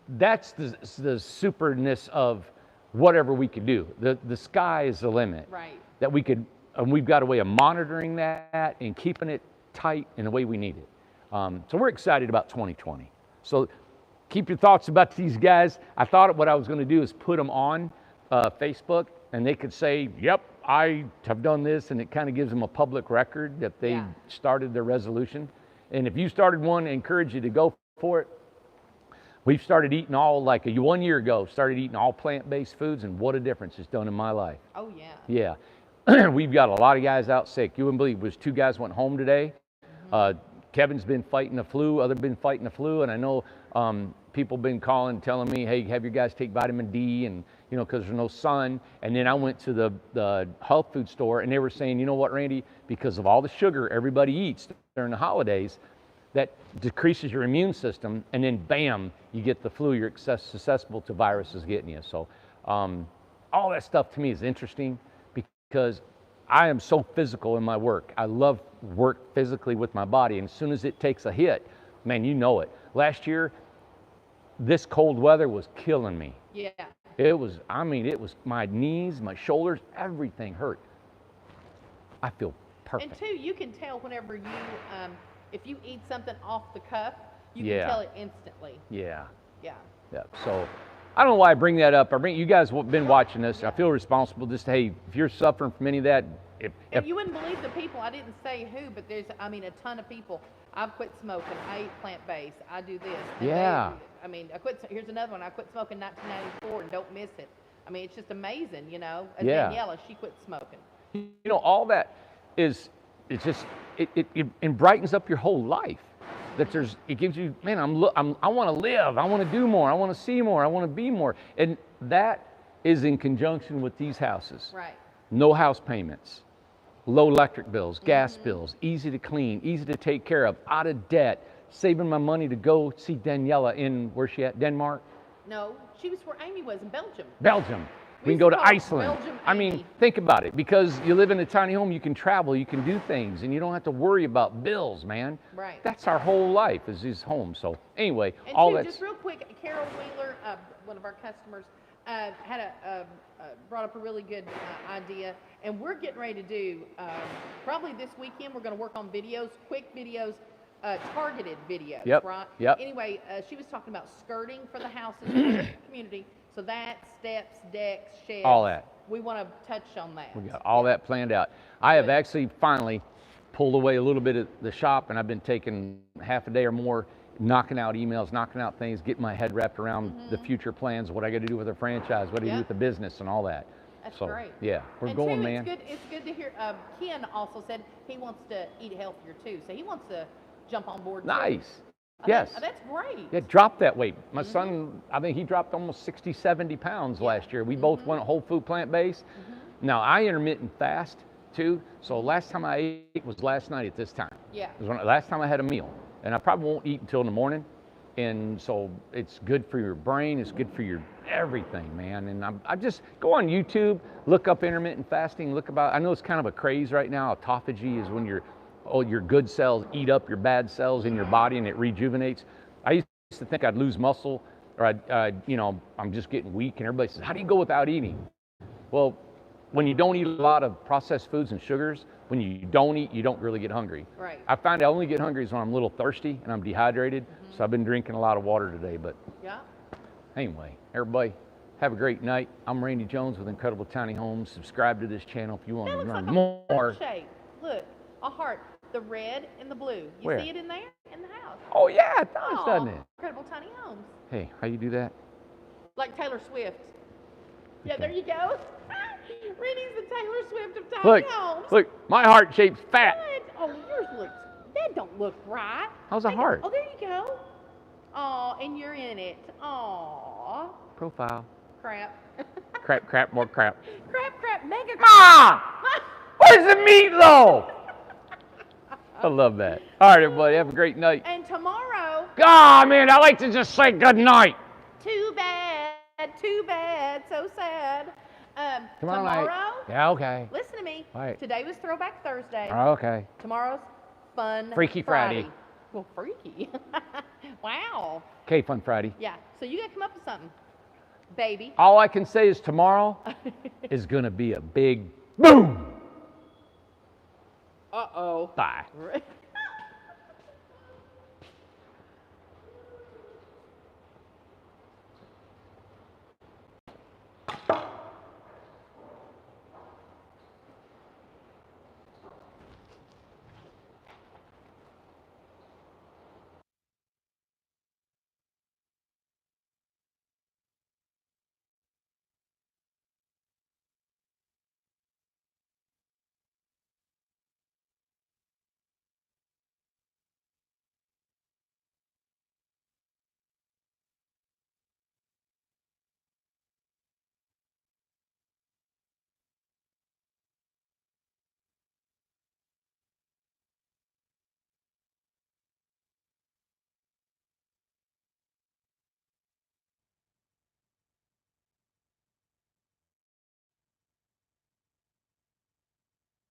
Speaker 1: that's the superness of whatever we could do. The sky is the limit.
Speaker 2: Right.
Speaker 1: That we could, and we've got a way of monitoring that and keeping it tight in the way we need it. So we're excited about 2020. So keep your thoughts about these guys. I thought what I was going to do is put them on Facebook, and they could say, yep, I have done this, and it kind of gives them a public record that they started their resolution. And if you started one, I encourage you to go for it. We've started eating all, 1 year ago, started eating all plant-based foods, and what a difference it's done in my life.
Speaker 2: Oh, yeah.
Speaker 1: Yeah. We've got a lot of guys out sick. You wouldn't believe, there's 2 guys went home today. Kevin's been fighting the flu, others been fighting the flu, and I know people been calling, telling me, hey, have your guys take vitamin D, and because there's no sun. And then I went to the health food store, and they were saying, you know what, Randy, because of all the sugar everybody eats during the holidays, that decreases your immune system, and then bam, you get the flu. You're susceptible to viruses getting you. So all that stuff to me is interesting because I am so physical in my work. I love work physically with my body, and as soon as it takes a hit, man, you know it. Last year, this cold weather was killing me.
Speaker 2: Yeah.
Speaker 1: It was my knees, my shoulders, everything hurt. I feel perfect.
Speaker 2: And 2, you can tell whenever you, if you eat something off the cuff, you can tell it instantly.
Speaker 1: Yeah.
Speaker 2: Yeah.
Speaker 1: Yeah. So I don't know why I bring that up. You guys have been watching this. I feel responsible just, hey, if you're suffering from any of that.
Speaker 2: And you wouldn't believe the people, I didn't say who, but there's, a ton of people. I've quit smoking. I eat plant-based. I do this. And here's another one. I quit smoking 1994 and don't miss it. It's just amazing, As Daniela, she quit smoking.
Speaker 1: All that is, it brightens up your whole life. It gives you, man, I want to live. I want to do more. I want to see more. I want to be more. And that is in conjunction with these houses.
Speaker 2: Right.
Speaker 1: No house payments, low electric bills, gas bills, easy to clean, easy to take care of, out of debt, saving my money to go see Daniela in, where's she at, Denmark?
Speaker 2: No, she was where Amy was, in Belgium.
Speaker 1: Belgium. We can go to Iceland.
Speaker 2: Belgium,
Speaker 1: think about it. Because you live in a tiny home, you can travel, you can do things, and you don't have to worry about bills, man.
Speaker 2: Right.
Speaker 1: That's our whole life, is these homes. So anyway,
Speaker 2: and just real quick, Carol Wheeler, one of our customers, brought up a really good idea, and we're getting ready to do, probably this weekend, we're going to work on videos, quick videos, targeted videos, right?
Speaker 1: Yep.
Speaker 2: Anyway, she was talking about skirting for the houses in the community. So that, steps, decks, sheds.
Speaker 1: All that.
Speaker 2: We want to touch on that.
Speaker 1: We got all that planned out. I have actually finally pulled away a little bit of the shop, and I've been taking half a day or more, knocking out emails, knocking out things, getting my head wrapped around the future plans, what I got to do with the franchise, what do I do with the business and all that.
Speaker 2: That's great.
Speaker 1: Yeah, we're going, man.
Speaker 2: It's good to hear. Ken also said he wants to eat healthier too, so he wants to jump on board.
Speaker 1: Nice. Yes.
Speaker 2: That's great.
Speaker 1: Yeah, drop that weight. My son, I think he dropped almost 60, 70 pounds last year. We both went whole food plant-based. Now, I intermittent fast too, so last time I ate was last night at this time.
Speaker 2: Yeah.
Speaker 1: It was last time I had a meal, and I probably won't eat until in the morning. And so it's good for your brain, it's good for your everything, man. And I just go on YouTube, look up intermittent fasting, I know it's kind of a craze right now. Autophagy is when your good cells eat up your bad cells in your body and it rejuvenates. I used to think I'd lose muscle or I'm just getting weak, and everybody says, how do you go without eating? Well, when you don't eat a lot of processed foods and sugars, when you don't eat, you don't really get hungry.
Speaker 2: Right.
Speaker 1: I find I only get hungry is when I'm a little thirsty and I'm dehydrated. So I've been drinking a lot of water today, but anyway, everybody have a great night. I'm Randy Jones with Incredible Tiny Homes. Subscribe to this channel if you want to learn more.
Speaker 2: Shape. Look, a heart. The red and the blue. You see it in there? In the house.
Speaker 1: Oh, yeah, it does, doesn't it?
Speaker 2: Incredible Tiny Homes.
Speaker 1: Hey, how you do that?
Speaker 2: Like Taylor Swift. Okay. Yeah, there you go. Randy's the Taylor Swift of Tiny Homes.
Speaker 1: Look, my heart shape's fat.
Speaker 2: What? Oh, yours looks, that don't look right.
Speaker 1: How's a heart?
Speaker 2: Oh, there you go. Oh, and you're in it. Oh.
Speaker 1: Profile.
Speaker 2: crap.
Speaker 1: Crap, more crap.
Speaker 2: Crap, mega crap.
Speaker 1: Mom! Where's the meatloaf? I love that. All right, everybody, have a great night.
Speaker 2: And tomorrow,
Speaker 1: God, man, I like to just say good night.
Speaker 2: too bad, so sad.
Speaker 1: Tomorrow night. Yeah, okay.
Speaker 2: Listen to me.
Speaker 1: All right.
Speaker 2: Today was Throwback Thursday.
Speaker 1: Okay.
Speaker 2: Tomorrow's Fun
Speaker 1: Freaky Friday.
Speaker 2: Well, freaky. Wow.
Speaker 1: Okay, Fun Friday.
Speaker 2: Yeah, so you got to come up with something, baby.
Speaker 1: All I can say is tomorrow is going to be a big boom.
Speaker 2: Uh-oh.
Speaker 1: Bye.